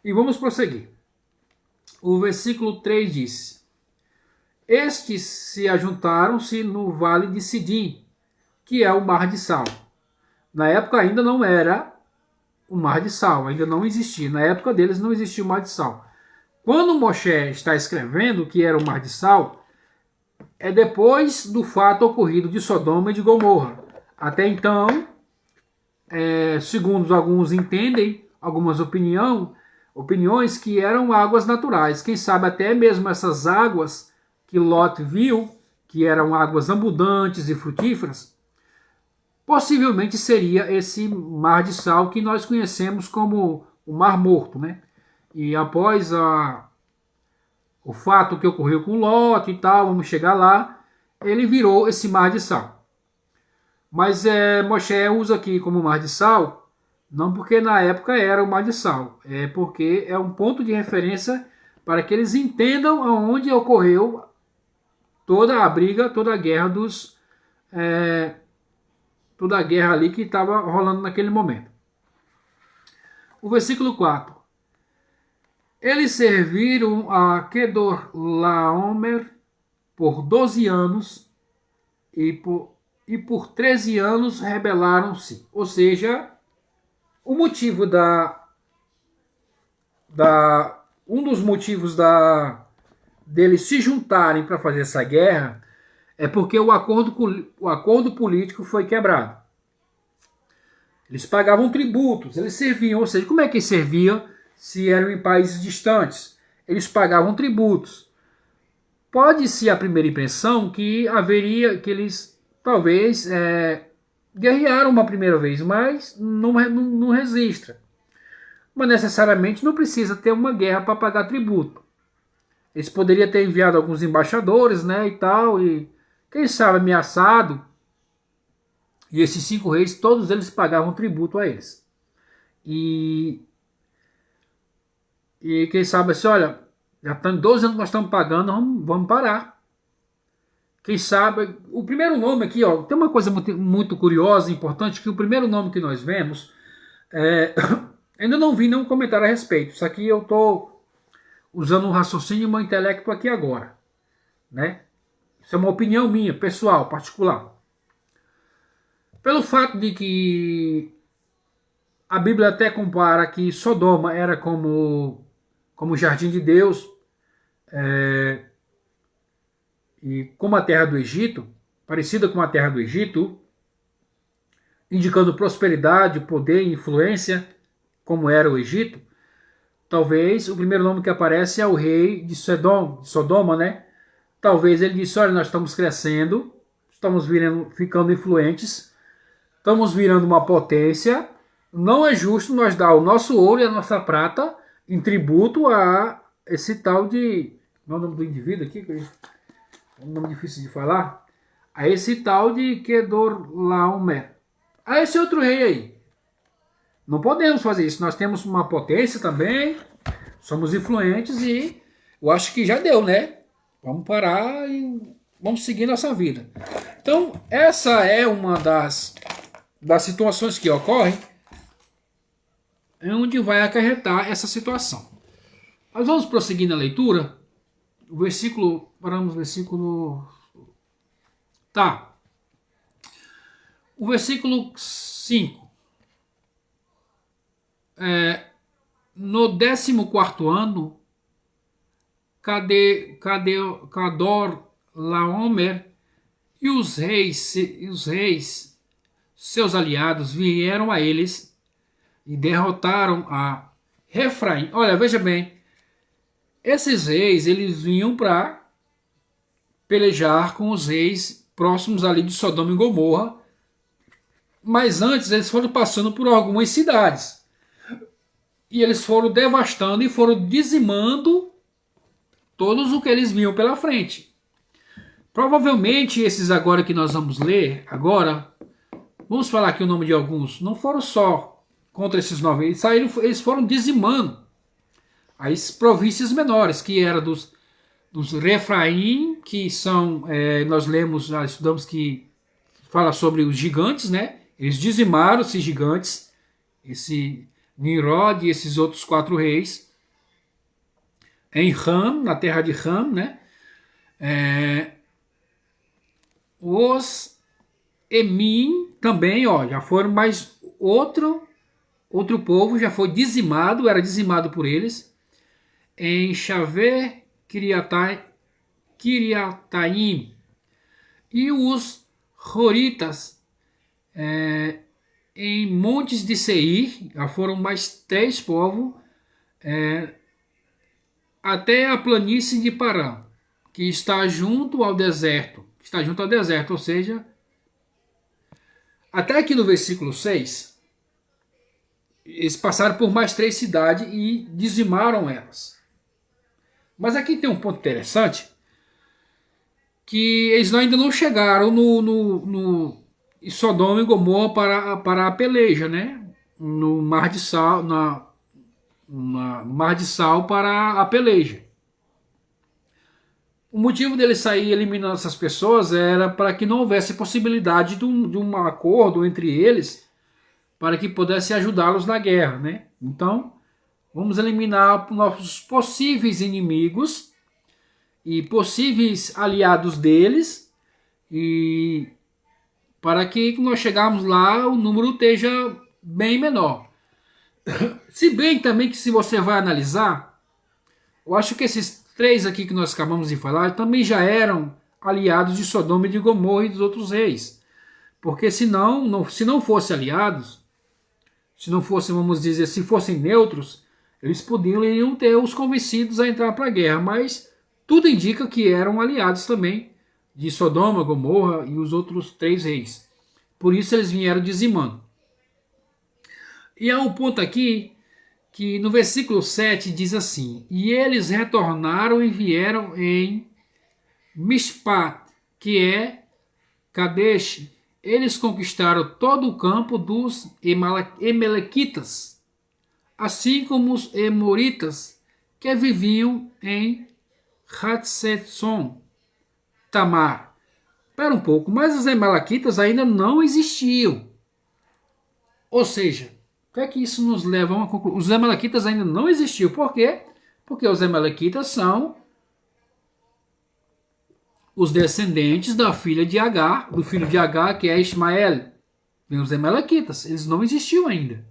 E vamos prosseguir. O versículo 3 diz: Estes se ajuntaram-se no vale de Sidim, que é o mar de Sal. Na época ainda não era o mar de Sal, ainda não existia. Na época deles não existia o mar de Sal. Quando Moshe está escrevendo que era o mar de Sal, é depois do fato ocorrido de Sodoma e de Gomorra. Até então, segundo alguns entendem, algumas opiniões que eram águas naturais. Quem sabe até mesmo essas águas que Lot viu, que eram águas abundantes e frutíferas, possivelmente seria esse mar de sal que nós conhecemos como o Mar Morto, né? E após o fato que ocorreu com Lot e tal, vamos chegar lá, ele virou esse mar de sal. Mas Moshe usa aqui como mar de sal, não porque na época era o mar de sal, é porque é um ponto de referência para que eles entendam aonde ocorreu toda a briga, toda a guerra toda a guerra ali que estava rolando naquele momento. O versículo 4. Eles serviram a Kedorlaomer por 12 anos e por 13 anos rebelaram-se. Ou seja, o motivo um dos motivos deles se juntarem para fazer essa guerra é porque o acordo político foi quebrado. Eles pagavam tributos, eles serviam, ou seja, como é que serviam se eram em países distantes? Eles pagavam tributos. Pode-se a primeira impressão que eles talvez guerrearam uma primeira vez, mas não registra. Mas necessariamente não precisa ter uma guerra para pagar tributo. Eles poderiam ter enviado alguns embaixadores, né, e tal, e quem sabe ameaçado. E esses 5 reis, todos eles pagavam tributo a eles. E quem sabe assim, olha, já estão 12 anos que nós estamos pagando, vamos parar. Quem sabe, o primeiro nome aqui, ó, tem uma coisa muito, muito curiosa e importante, que o primeiro nome que nós vemos, ainda não vi nenhum comentário a respeito. Isso aqui eu estou usando um raciocínio e um intelecto aqui agora, né? Isso é uma opinião minha, pessoal, particular. Pelo fato de que a Bíblia até compara que Sodoma era como o jardim de Deus, e como a terra do Egito, parecida com a terra do Egito, indicando prosperidade, poder e influência, como era o Egito. Talvez o primeiro nome que aparece é o rei de Sodoma, né? Talvez ele disse, olha, nós estamos crescendo, estamos ficando influentes, estamos virando uma potência, não é justo nós dar o nosso ouro e a nossa prata em tributo a esse tal de... Qual é o nome do indivíduo aqui? É um nome difícil de falar. A esse tal de Kedorlaomer. A esse outro rei aí. Não podemos fazer isso. Nós temos uma potência também, somos influentes e eu acho que já deu, né? Vamos parar e vamos seguir nossa vida. Então, essa é uma das situações que ocorrem onde vai acarretar essa situação. Nós vamos prosseguir na leitura. O versículo, paramos no versículo... Tá. O versículo 5. No 14º ano, Cador Laomer e os reis, seus aliados, vieram a eles e derrotaram a Refraim. Olha, veja bem, esses reis, eles vinham para pelejar com os reis próximos ali de Sodoma e Gomorra, mas antes eles foram passando por algumas cidades. E eles foram devastando e foram dizimando todos o que eles vinham pela frente. Provavelmente esses agora que nós vamos ler, agora, vamos falar aqui o nome de alguns, não foram só contra esses 9, eles foram dizimando as províncias menores, que eram dos Refraim, que são, nós lemos, já estudamos que fala sobre os gigantes, né? Eles dizimaram esses gigantes, esse Nimrod e esses outros 4 reis, em Ram, na terra de Ram, né? Os Emim também, ó, já foram mais outro povo, já foi dizimado, era dizimado por eles, em Xavé, Kiriataim, e os Horitas, em Montes de Seir, já foram mais 3 povos, até a planície de Parã, que está junto ao deserto, ou seja, até aqui no versículo 6, eles passaram por mais 3 cidades e dizimaram elas. Mas aqui tem um ponto interessante, que eles ainda não chegaram no Sodoma e Gomorra para a peleja, né? No Mar de Sal, no Mar de Sal para a peleja. O motivo dele sair eliminando essas pessoas era para que não houvesse possibilidade de um acordo entre eles para que pudesse ajudá-los na guerra, né? Então, vamos eliminar nossos possíveis inimigos e possíveis aliados deles, e para que nós chegarmos lá o número esteja bem menor. Se bem também que, se você vai analisar, eu acho que esses 3 aqui que nós acabamos de falar também já eram aliados de Sodoma e de Gomorra e dos outros reis. Porque se não fossem aliados, se não fossem, vamos dizer, se fossem neutros, eles iriam ter os convencidos a entrar para a guerra, mas tudo indica que eram aliados também de Sodoma, Gomorra e os outros 3 reis. Por isso eles vieram dizimando. E há um ponto aqui que no versículo 7 diz assim: e eles retornaram e vieram em Mishpat, que é Kadesh. Eles conquistaram todo o campo dos Emelequitas, assim como os Emoritas, que viviam em Hatzetson Tamar. Espera um pouco, mas os Amalequitas ainda não existiam. Ou seja, o que é que isso nos leva a uma conclusão? Os Amalequitas ainda não existiam. Por quê? Porque os Amalequitas são os descendentes da filha de Agar, do filho de Agar, que é Ismael. Vem os Amalequitas, eles não existiam ainda.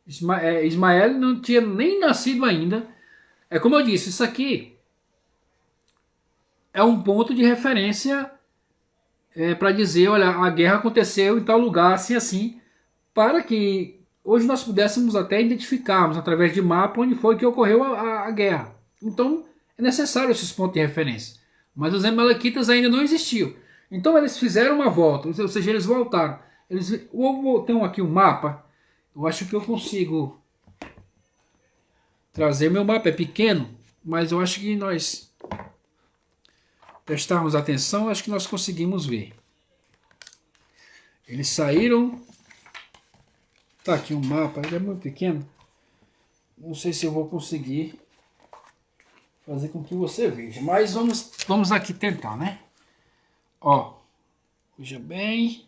Ismael não tinha nem nascido ainda. É como eu disse, isso aqui é um ponto de referência para dizer, olha, a guerra aconteceu em tal lugar, assim, assim, para que hoje nós pudéssemos até identificarmos, através de mapa, onde foi que ocorreu a guerra. Então, é necessário esses pontos de referência. Mas os Amalequitas ainda não existiam. Então, eles fizeram uma volta, ou seja, eles voltaram. Tem aqui um mapa, eu acho que eu consigo trazer. Meu mapa é pequeno, mas eu acho que nós prestarmos atenção, acho que nós conseguimos ver. Eles saíram. Tá aqui um mapa, ele é muito pequeno. Não sei se eu vou conseguir fazer com que você veja. Mas vamos aqui tentar, né? Ó, veja bem.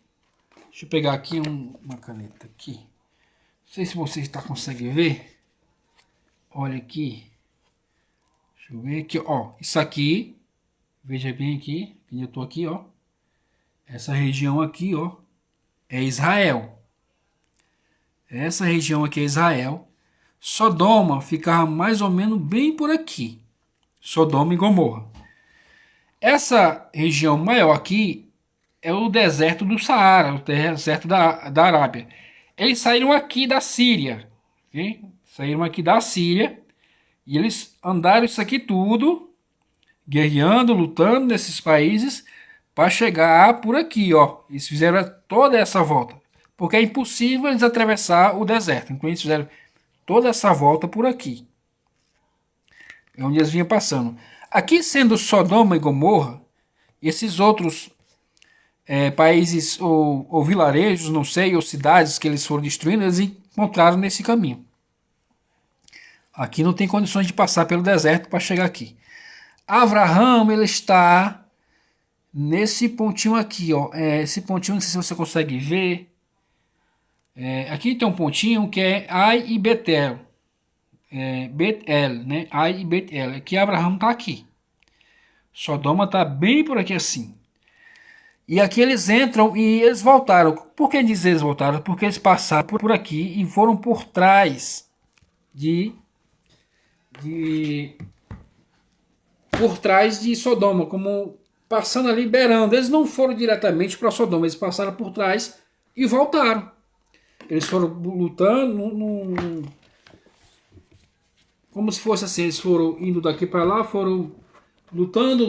Deixa eu pegar aqui uma caneta aqui. Não sei se você consegue ver. Olha aqui. Deixa eu ver aqui, ó. Isso aqui, veja bem aqui, eu tô aqui, ó. Essa região aqui, ó, é Israel. Essa região aqui é Israel. Sodoma ficava mais ou menos bem por aqui. Sodoma e Gomorra. Essa região maior aqui é o deserto do Saara, o deserto da Arábia. Eles saíram aqui da Síria. Okay? Saíram aqui da Síria. E eles andaram isso aqui tudo, guerreando, lutando nesses países, para chegar por aqui, ó. Eles fizeram toda essa volta. Porque é impossível eles atravessar o deserto. Então eles fizeram toda essa volta por aqui. É onde eles vinham passando. Aqui sendo Sodoma e Gomorra, esses outros países ou vilarejos, não sei, ou cidades que eles foram destruindo, eles encontraram nesse caminho. Aqui não tem condições de passar pelo deserto para chegar aqui. Abraão, ele está nesse pontinho aqui, ó. Esse pontinho, não sei se você consegue ver. Aqui tem um pontinho que é Ai e Betel. Betel, né? Ai e Betel. Aqui Abraão está aqui. Sodoma está bem por aqui assim. E aqui eles entram e eles voltaram. Por que dizer eles voltaram? Porque eles passaram por aqui e foram por trás por trás de Sodoma, como passando ali, beirando. Eles não foram diretamente para Sodoma, eles passaram por trás e voltaram. Eles foram lutando, como se fosse assim, eles foram indo daqui para lá, foram lutando,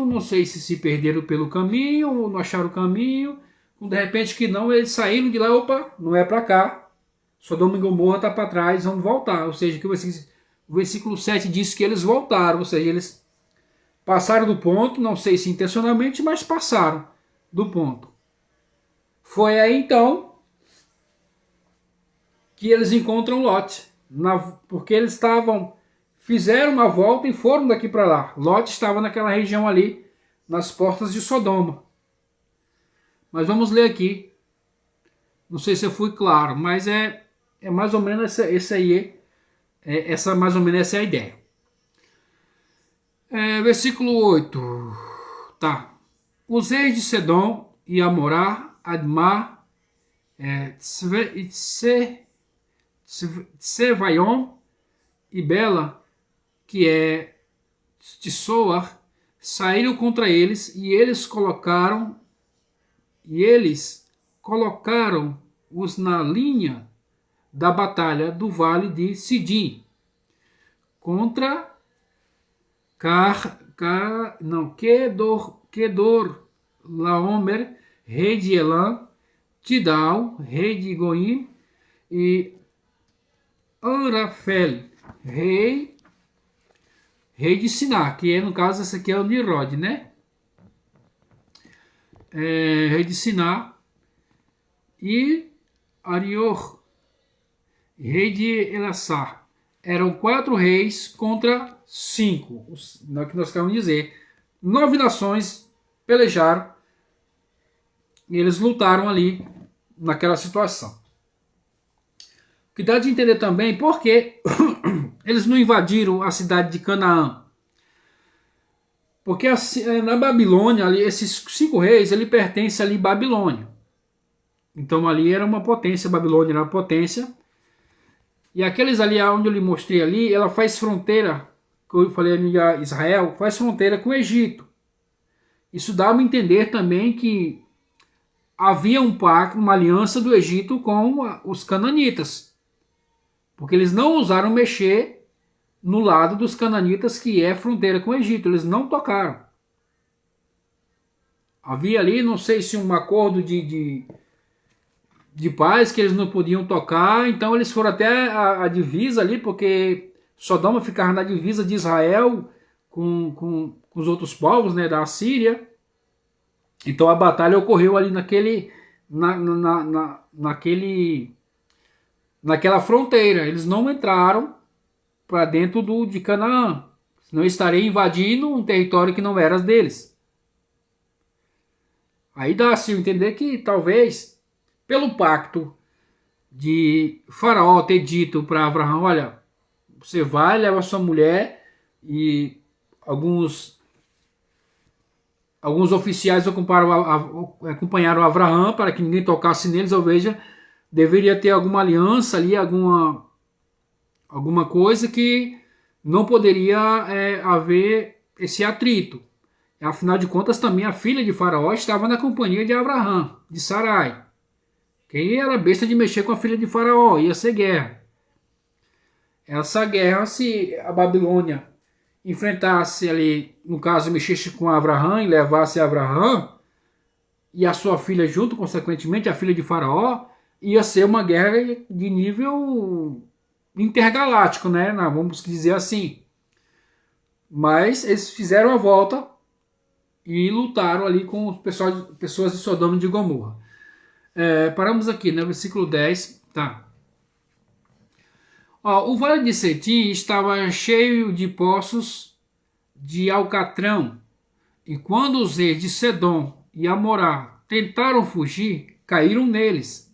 não sei se perderam pelo caminho, ou não acharam o caminho, de repente que não, eles saíram de lá, opa, não é para cá, Sodoma e Gomorra está para trás, vamos voltar. Ou seja, que o versículo 7 diz que eles voltaram, ou seja, eles passaram do ponto, não sei se intencionalmente, mas passaram do ponto. Foi aí então que eles encontram Lot, porque eles fizeram uma volta e foram daqui para lá. Lot estava naquela região ali, nas portas de Sodoma. Mas vamos ler aqui. Não sei se eu fui claro, mas é mais ou menos mais ou menos essa é a ideia. Versículo 8. Tá. Os reis de Sedom e Amorá, Admar, Tsevaion e Bela, que é de Soar, saíram contra eles e eles colocaram-os na linha da batalha do vale de Sidim contra Kedor Laomer, rei de Elam, Tidal, rei de Goim, e Anrafel, rei de Siná, que no caso esse aqui é o Nimrod, né? Rei de Siná, e Arior, rei de Elassar. Eram 4 reis contra 5, que nós queremos dizer. 9 nações pelejaram e eles lutaram ali naquela situação. O que dá de entender também porque eles não invadiram a cidade de Canaã. Porque na Babilônia, ali, esses 5 reis, ele pertence ali a Babilônia. Então ali era uma potência, Babilônia era uma potência. E aqueles ali, onde eu lhe mostrei ali, ela faz fronteira, que eu falei ali, Israel, faz fronteira com o Egito. Isso dá a entender também que havia um pacto, uma aliança do Egito com os cananitas. Porque eles não ousaram mexer no lado dos cananitas, que é fronteira com o Egito. Eles não tocaram. Havia ali, não sei se um acordo de paz que eles não podiam tocar, então eles foram até a divisa ali, porque Sodoma ficava na divisa de Israel com os outros povos, né, da Síria. Então a batalha ocorreu ali naquela fronteira. Eles não entraram para dentro de Canaã, senão estaria invadindo um território que não era deles. Aí dá-se a entender que talvez, pelo pacto de Faraó ter dito para Abraão, olha, você vai, leva sua mulher, e alguns oficiais acompanharam Abraão para que ninguém tocasse neles, ou veja, deveria ter alguma aliança ali, alguma coisa que não poderia haver esse atrito. Afinal de contas, também a filha de Faraó estava na companhia de Abraão, de Sarai. Quem era besta de mexer com a filha de Faraó? Ia ser guerra. Essa guerra, se a Babilônia enfrentasse ali, no caso, mexesse com Abraão e levasse Abraão e a sua filha junto, consequentemente, a filha de Faraó, ia ser uma guerra de nível intergaláctico, né? Vamos dizer assim. Mas eles fizeram a volta e lutaram ali com pessoas de Sodoma e de Gomorra. Paramos aqui, né? Versículo 10. Tá. O vale de Cetim estava cheio de poços de alcatrão, e quando os reis de Sedom e Amorá tentaram fugir, caíram neles.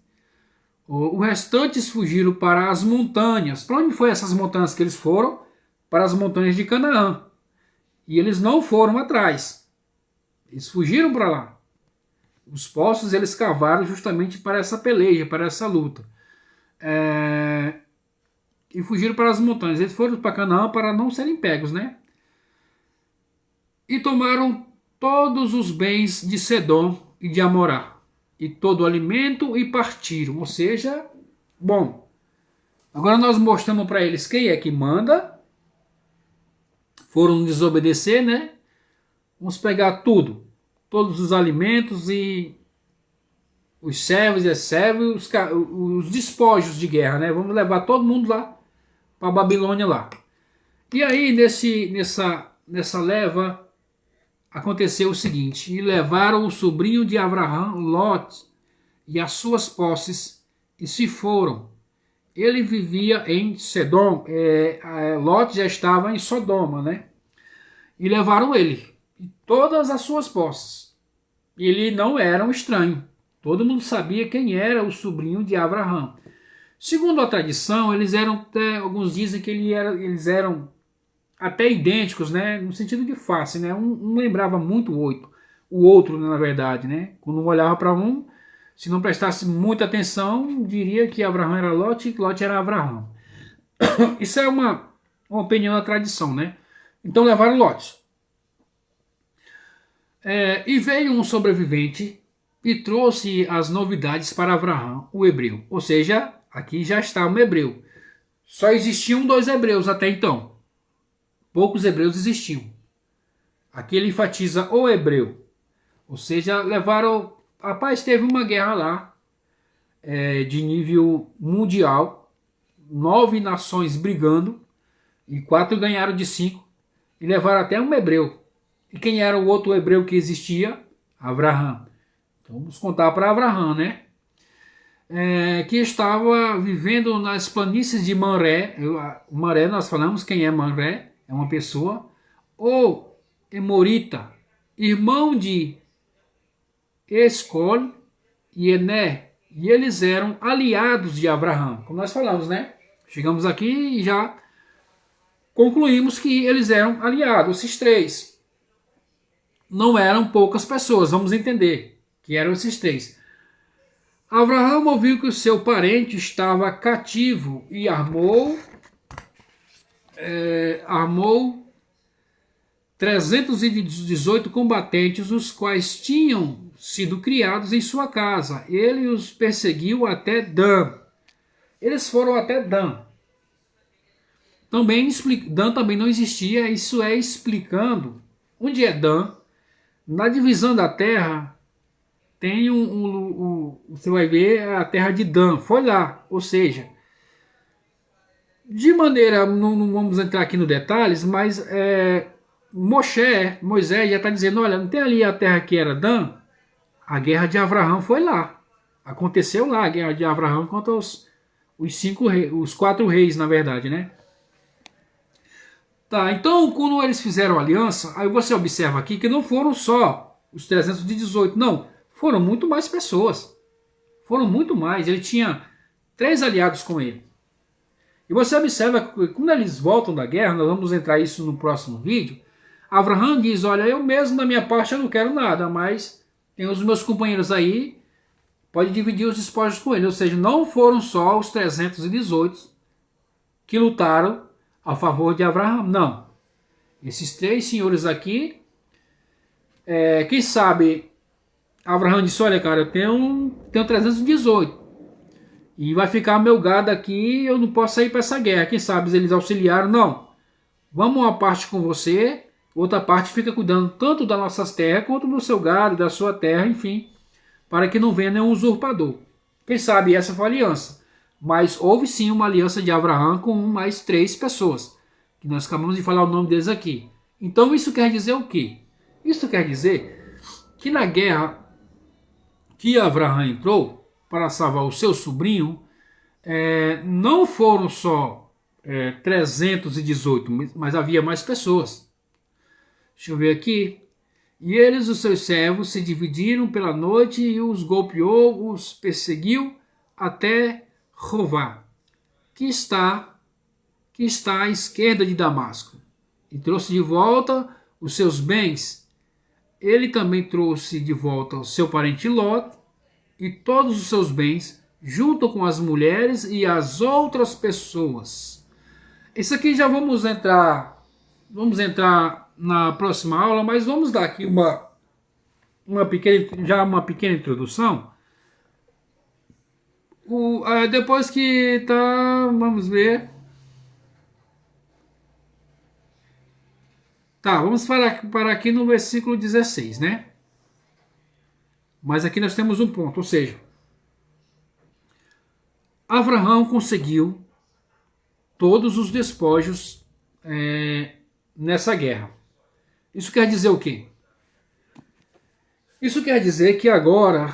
Os restantes fugiram para as montanhas. Para onde foi essas montanhas que eles foram? Para as montanhas de Canaã. E eles não foram atrás. Eles fugiram para lá. Os poços eles cavaram justamente para essa peleja, para essa luta. E fugiram para as montanhas. Eles foram para Canaã para não serem pegos, né? E tomaram todos os bens de Sedom e de Amorá, e todo o alimento, e partiram. Ou seja, bom, agora nós mostramos para eles quem é que manda. Foram desobedecer, né? Vamos pegar tudo, todos os alimentos e os servos e as servas, os despojos de guerra, né? Vamos levar todo mundo lá para a Babilônia lá. E aí nessa leva aconteceu o seguinte: e levaram o sobrinho de Abraão, Lot, e as suas posses, e se foram. Ele vivia em Sedom, Lot já estava em Sodoma, né? E levaram ele, e todas as suas posses. Ele não era um estranho, todo mundo sabia quem era o sobrinho de Abraão. Segundo a tradição, alguns dizem que eles eram até idênticos, né? No sentido de face, né? Um lembrava muito o outro, na verdade, né? Quando um olhava para um, se não prestasse muita atenção, diria que Abraão era Lot e Lot era Abraão. Isso é uma opinião da tradição, né? Então levaram Lot. E veio um sobrevivente e trouxe as novidades para Abraão, o hebreu. Ou seja, aqui já está um hebreu. Só existiam 2 hebreus até então. Poucos hebreus existiam. Aqui ele enfatiza o hebreu. Ou seja, levaram... Rapaz, teve uma guerra lá, de nível mundial. 9 nações brigando, e 4 ganharam de 5. E levaram até um hebreu. E quem era o outro hebreu que existia? Abraão. Então vamos contar para Abraão, né? Que estava vivendo nas planícies de Manré. Manré, nós falamos quem é Manré. É uma pessoa. Ou Emorita, irmão de Escol e Ené. E eles eram aliados de Abraão. Como nós falamos, né? Chegamos aqui e já concluímos que eles eram aliados, esses 3. Não eram poucas pessoas, vamos entender que eram esses 3. Abraão ouviu que o seu parente estava cativo e armou 318 combatentes, os quais tinham sido criados em sua casa. Ele os perseguiu até Dan. Eles foram até Dan. Dan também não existia, isso é explicando onde é Dan. Na divisão da terra, tem você vai ver a terra de Dan, foi lá, ou seja, de maneira, não vamos entrar aqui no detalhes, mas Moisés já está dizendo, olha, não tem ali a terra que era Dan? A guerra de Abraão foi lá, aconteceu lá a guerra de Abraão contra os 4 reis, na verdade, né? Tá, então quando eles fizeram aliança, aí você observa aqui que não foram só os 318, não, foram muito mais pessoas. Foram muito mais, ele tinha 3 aliados com ele. E você observa que quando eles voltam da guerra, nós vamos entrar isso no próximo vídeo, Abraão diz, olha, eu mesmo da minha parte eu não quero nada, mas tem os meus companheiros aí, pode dividir os despojos com ele. Ou seja, não foram só os 318 que lutaram a favor de Abraão, não. Esses 3 senhores aqui, quem sabe, Abraão disse, olha cara, eu tenho 318, e vai ficar meu gado aqui, eu não posso sair para essa guerra. Quem sabe eles auxiliaram, não, vamos uma parte com você, outra parte fica cuidando tanto das nossas terras, quanto do seu gado, da sua terra, enfim, para que não venha nenhum usurpador. Quem sabe essa foi a aliança. Mas houve sim uma aliança de Abraão com mais 3 pessoas, que nós acabamos de falar o nome deles aqui. Então isso quer dizer o quê? Isso quer dizer que na guerra que Abraão entrou para salvar o seu sobrinho, não foram só 318, mas havia mais pessoas. Deixa eu ver aqui. E eles, os seus servos, se dividiram pela noite e os golpeou, os perseguiu até Rová, que está à esquerda de Damasco, e trouxe de volta os seus bens. Ele também trouxe de volta o seu parente Ló e todos os seus bens, junto com as mulheres e as outras pessoas. Isso aqui já vamos entrar na próxima aula, mas vamos dar aqui uma pequena introdução. Depois que tá, vamos ver. Tá, vamos parar aqui no versículo 16, né? Mas aqui nós temos um ponto, ou seja, Abraão conseguiu todos os despojos nessa guerra. Isso quer dizer o quê? Isso quer dizer que agora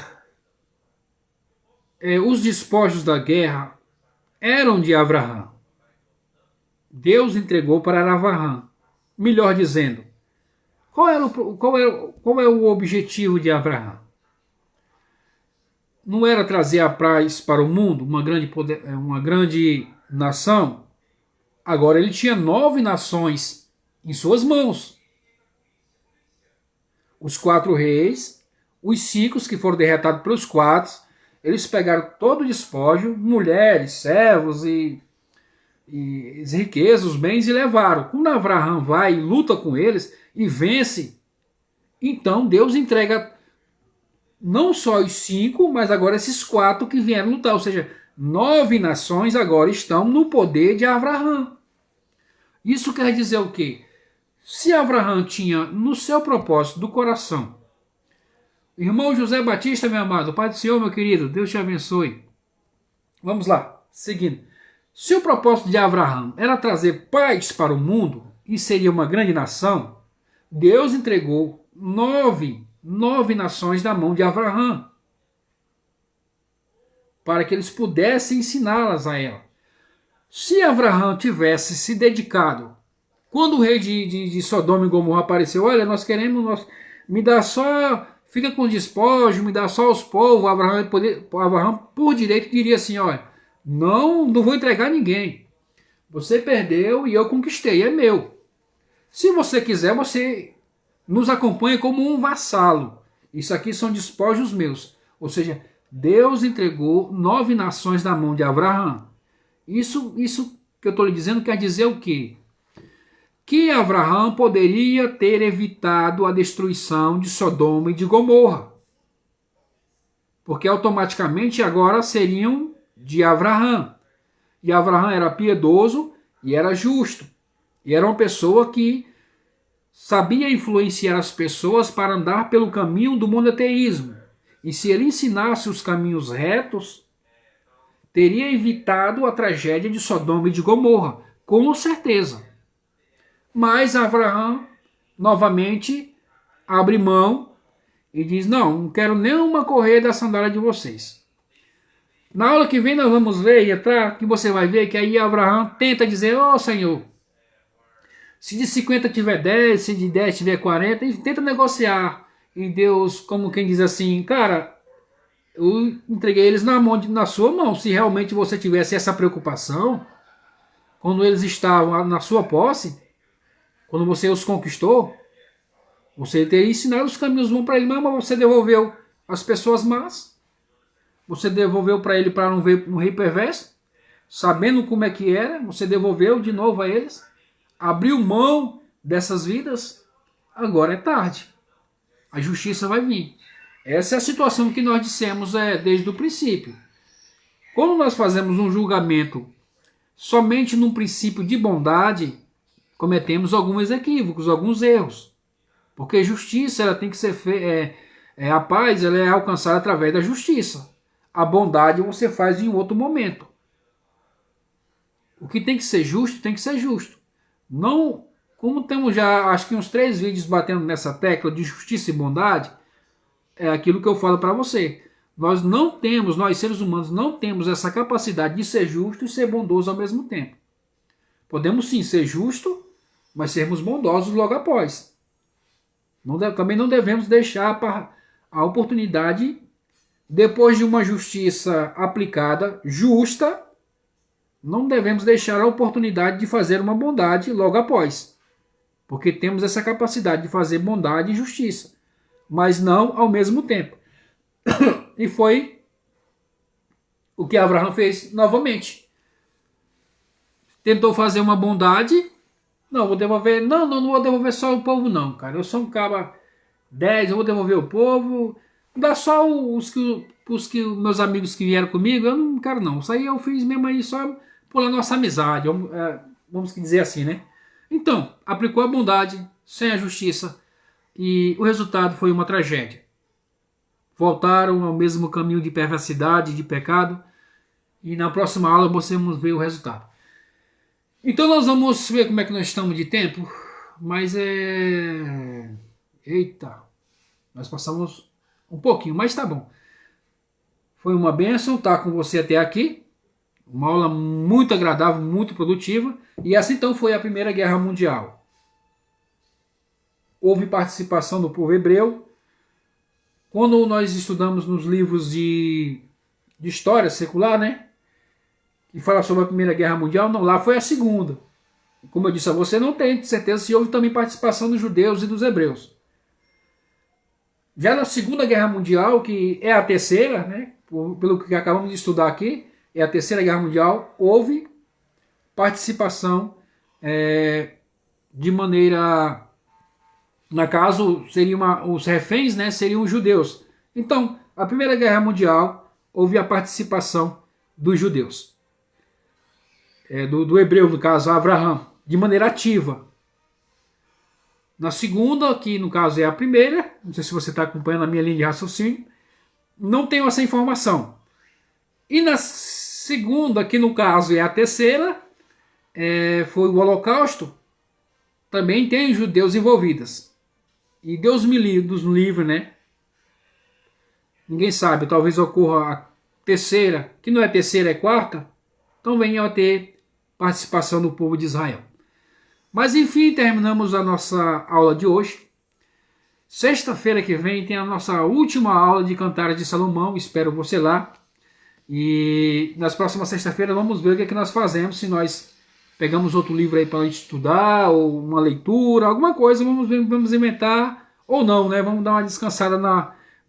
os despojos da guerra eram de Abraão. Deus entregou para Abraão. Melhor dizendo, qual é o objetivo de Abraão? Não era trazer a paz para o mundo, uma grande nação? Agora ele tinha 9 nações em suas mãos. Os 4 reis, os 5 que foram derrotados pelos 4, eles pegaram todo o despojo, mulheres, servos e riquezas, os bens, e levaram. Quando Abraão vai e luta com eles e vence, então Deus entrega não só os 5, mas agora esses 4 que vieram lutar. Ou seja, 9 nações agora estão no poder de Abraão. Isso quer dizer o quê? Se Abraão tinha no seu propósito do coração, irmão José Batista, meu amado, Pai do Senhor, meu querido, Deus te abençoe. Vamos lá, seguindo. Se o propósito de Abraão era trazer paz para o mundo e seria uma grande nação, Deus entregou 9 nações na mão de Abraão, para que eles pudessem ensiná-las a ela. Se Abraão tivesse se dedicado, quando o rei de Sodoma e Gomorra apareceu, olha, me dá só, fica com despojo, me dá só os povos, Abraão por direito diria assim, olha, não vou entregar ninguém, você perdeu e eu conquistei, é meu. Se você quiser, você nos acompanha como um vassalo. Isso aqui são despojos meus. Ou seja, Deus entregou 9 nações na mão de Abraão. Isso que eu estou lhe dizendo quer dizer o quê? Que Abraão poderia ter evitado a destruição de Sodoma e de Gomorra. Porque automaticamente agora seriam de Abraão. E Abraão era piedoso e era justo. E era uma pessoa que sabia influenciar as pessoas para andar pelo caminho do monoteísmo. E se ele ensinasse os caminhos retos, teria evitado a tragédia de Sodoma e de Gomorra, com certeza. Mas Abraão, novamente, abre mão e diz, não quero nenhuma correia da sandália de vocês. Na aula que vem nós vamos ver, que você vai ver que aí Abraão tenta dizer, Senhor, Se de 50 tiver 10, se de 10 tiver 40, e tenta negociar. E Deus, como quem diz assim, cara, eu entreguei eles na sua mão. Se realmente você tivesse essa preocupação, quando eles estavam na sua posse, quando você os conquistou, você teria ensinado os caminhos bons para ele, mas você devolveu as pessoas más. Você devolveu para ele para não ver um rei perverso, sabendo como é que era, você devolveu de novo a eles, abriu mão dessas vidas, agora é tarde. A justiça vai vir. Essa é a situação que nós dissemos desde o princípio. Quando nós fazemos um julgamento somente num princípio de bondade, cometemos alguns equívocos, alguns erros. Porque justiça ela tem que ser a paz ela é alcançada através da justiça. A bondade você faz em outro momento. O que tem que ser justo, tem que ser justo. Não, como temos já acho que uns 3 vídeos batendo nessa tecla de justiça e bondade, é aquilo que eu falo para você. Nós seres humanos, não temos essa capacidade de ser justo e ser bondoso ao mesmo tempo. Podemos sim ser justo, mas sermos bondosos logo após. Também não devemos deixar a oportunidade, depois de uma justiça aplicada, justa, não devemos deixar a oportunidade de fazer uma bondade logo após. Porque temos essa capacidade de fazer bondade e justiça, mas não ao mesmo tempo. E foi o que Abraão fez novamente. Tentou fazer uma bondade. Não, vou devolver. Não vou devolver só o povo, não, cara. Eu sou um cara 10, eu vou devolver o povo. Dá só os que meus amigos que vieram comigo, eu não quero, não. Isso aí eu fiz mesmo aí só pela nossa amizade. Vamos dizer assim, né? Então, aplicou a bondade sem a justiça. E o resultado foi uma tragédia. Voltaram ao mesmo caminho de perversidade, de pecado. E na próxima aula você vamos ver o resultado. Então nós vamos ver como é que nós estamos de tempo. Mas Eita! Nós passamos um pouquinho, mas tá bom. Foi uma bênção estar com você até aqui. Uma aula muito agradável, muito produtiva. E assim então foi a Primeira Guerra Mundial. Houve participação do povo hebreu. Quando nós estudamos nos livros de história secular, né? Que fala sobre a Primeira Guerra Mundial, não, lá foi a segunda. Como eu disse a você, não tem certeza se houve também participação dos judeus e dos hebreus. Já na Segunda Guerra Mundial, que é a terceira, né? Pelo que acabamos de estudar aqui, é a Terceira Guerra Mundial, houve participação de maneira... No caso, os reféns, né, seriam os judeus. Então, a Primeira Guerra Mundial, houve a participação dos judeus. Do hebreu, no caso, Abraão, de maneira ativa. Na segunda, que no caso é a primeira, não sei se você está acompanhando a minha linha de raciocínio, não tenho essa informação. E na segunda, que no caso é a terceira, foi o Holocausto, também tem judeus envolvidos. E Deus me livre, né? Ninguém sabe, talvez ocorra a terceira, que não é terceira, é quarta, então venha a ter participação do povo de Israel. Mas enfim, terminamos a nossa aula de hoje. Sexta-feira que vem tem a nossa última aula de Cantares de Salomão, espero você lá. E nas próximas sexta-feiras vamos ver o que é que nós fazemos, se nós pegamos outro livro aí para a gente estudar, ou uma leitura, alguma coisa, vamos inventar, ou não, né? Vamos dar uma descansada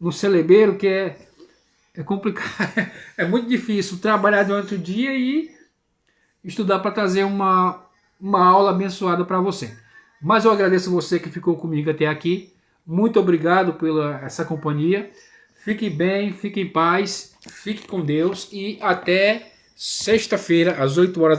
no celebeiro, que é complicado, é muito difícil trabalhar durante o dia e estudar para trazer uma aula abençoada para você. Mas eu agradeço você que ficou comigo até aqui, muito obrigado pela essa companhia, fique bem, fique em paz, fique com Deus e até sexta-feira às 8 horas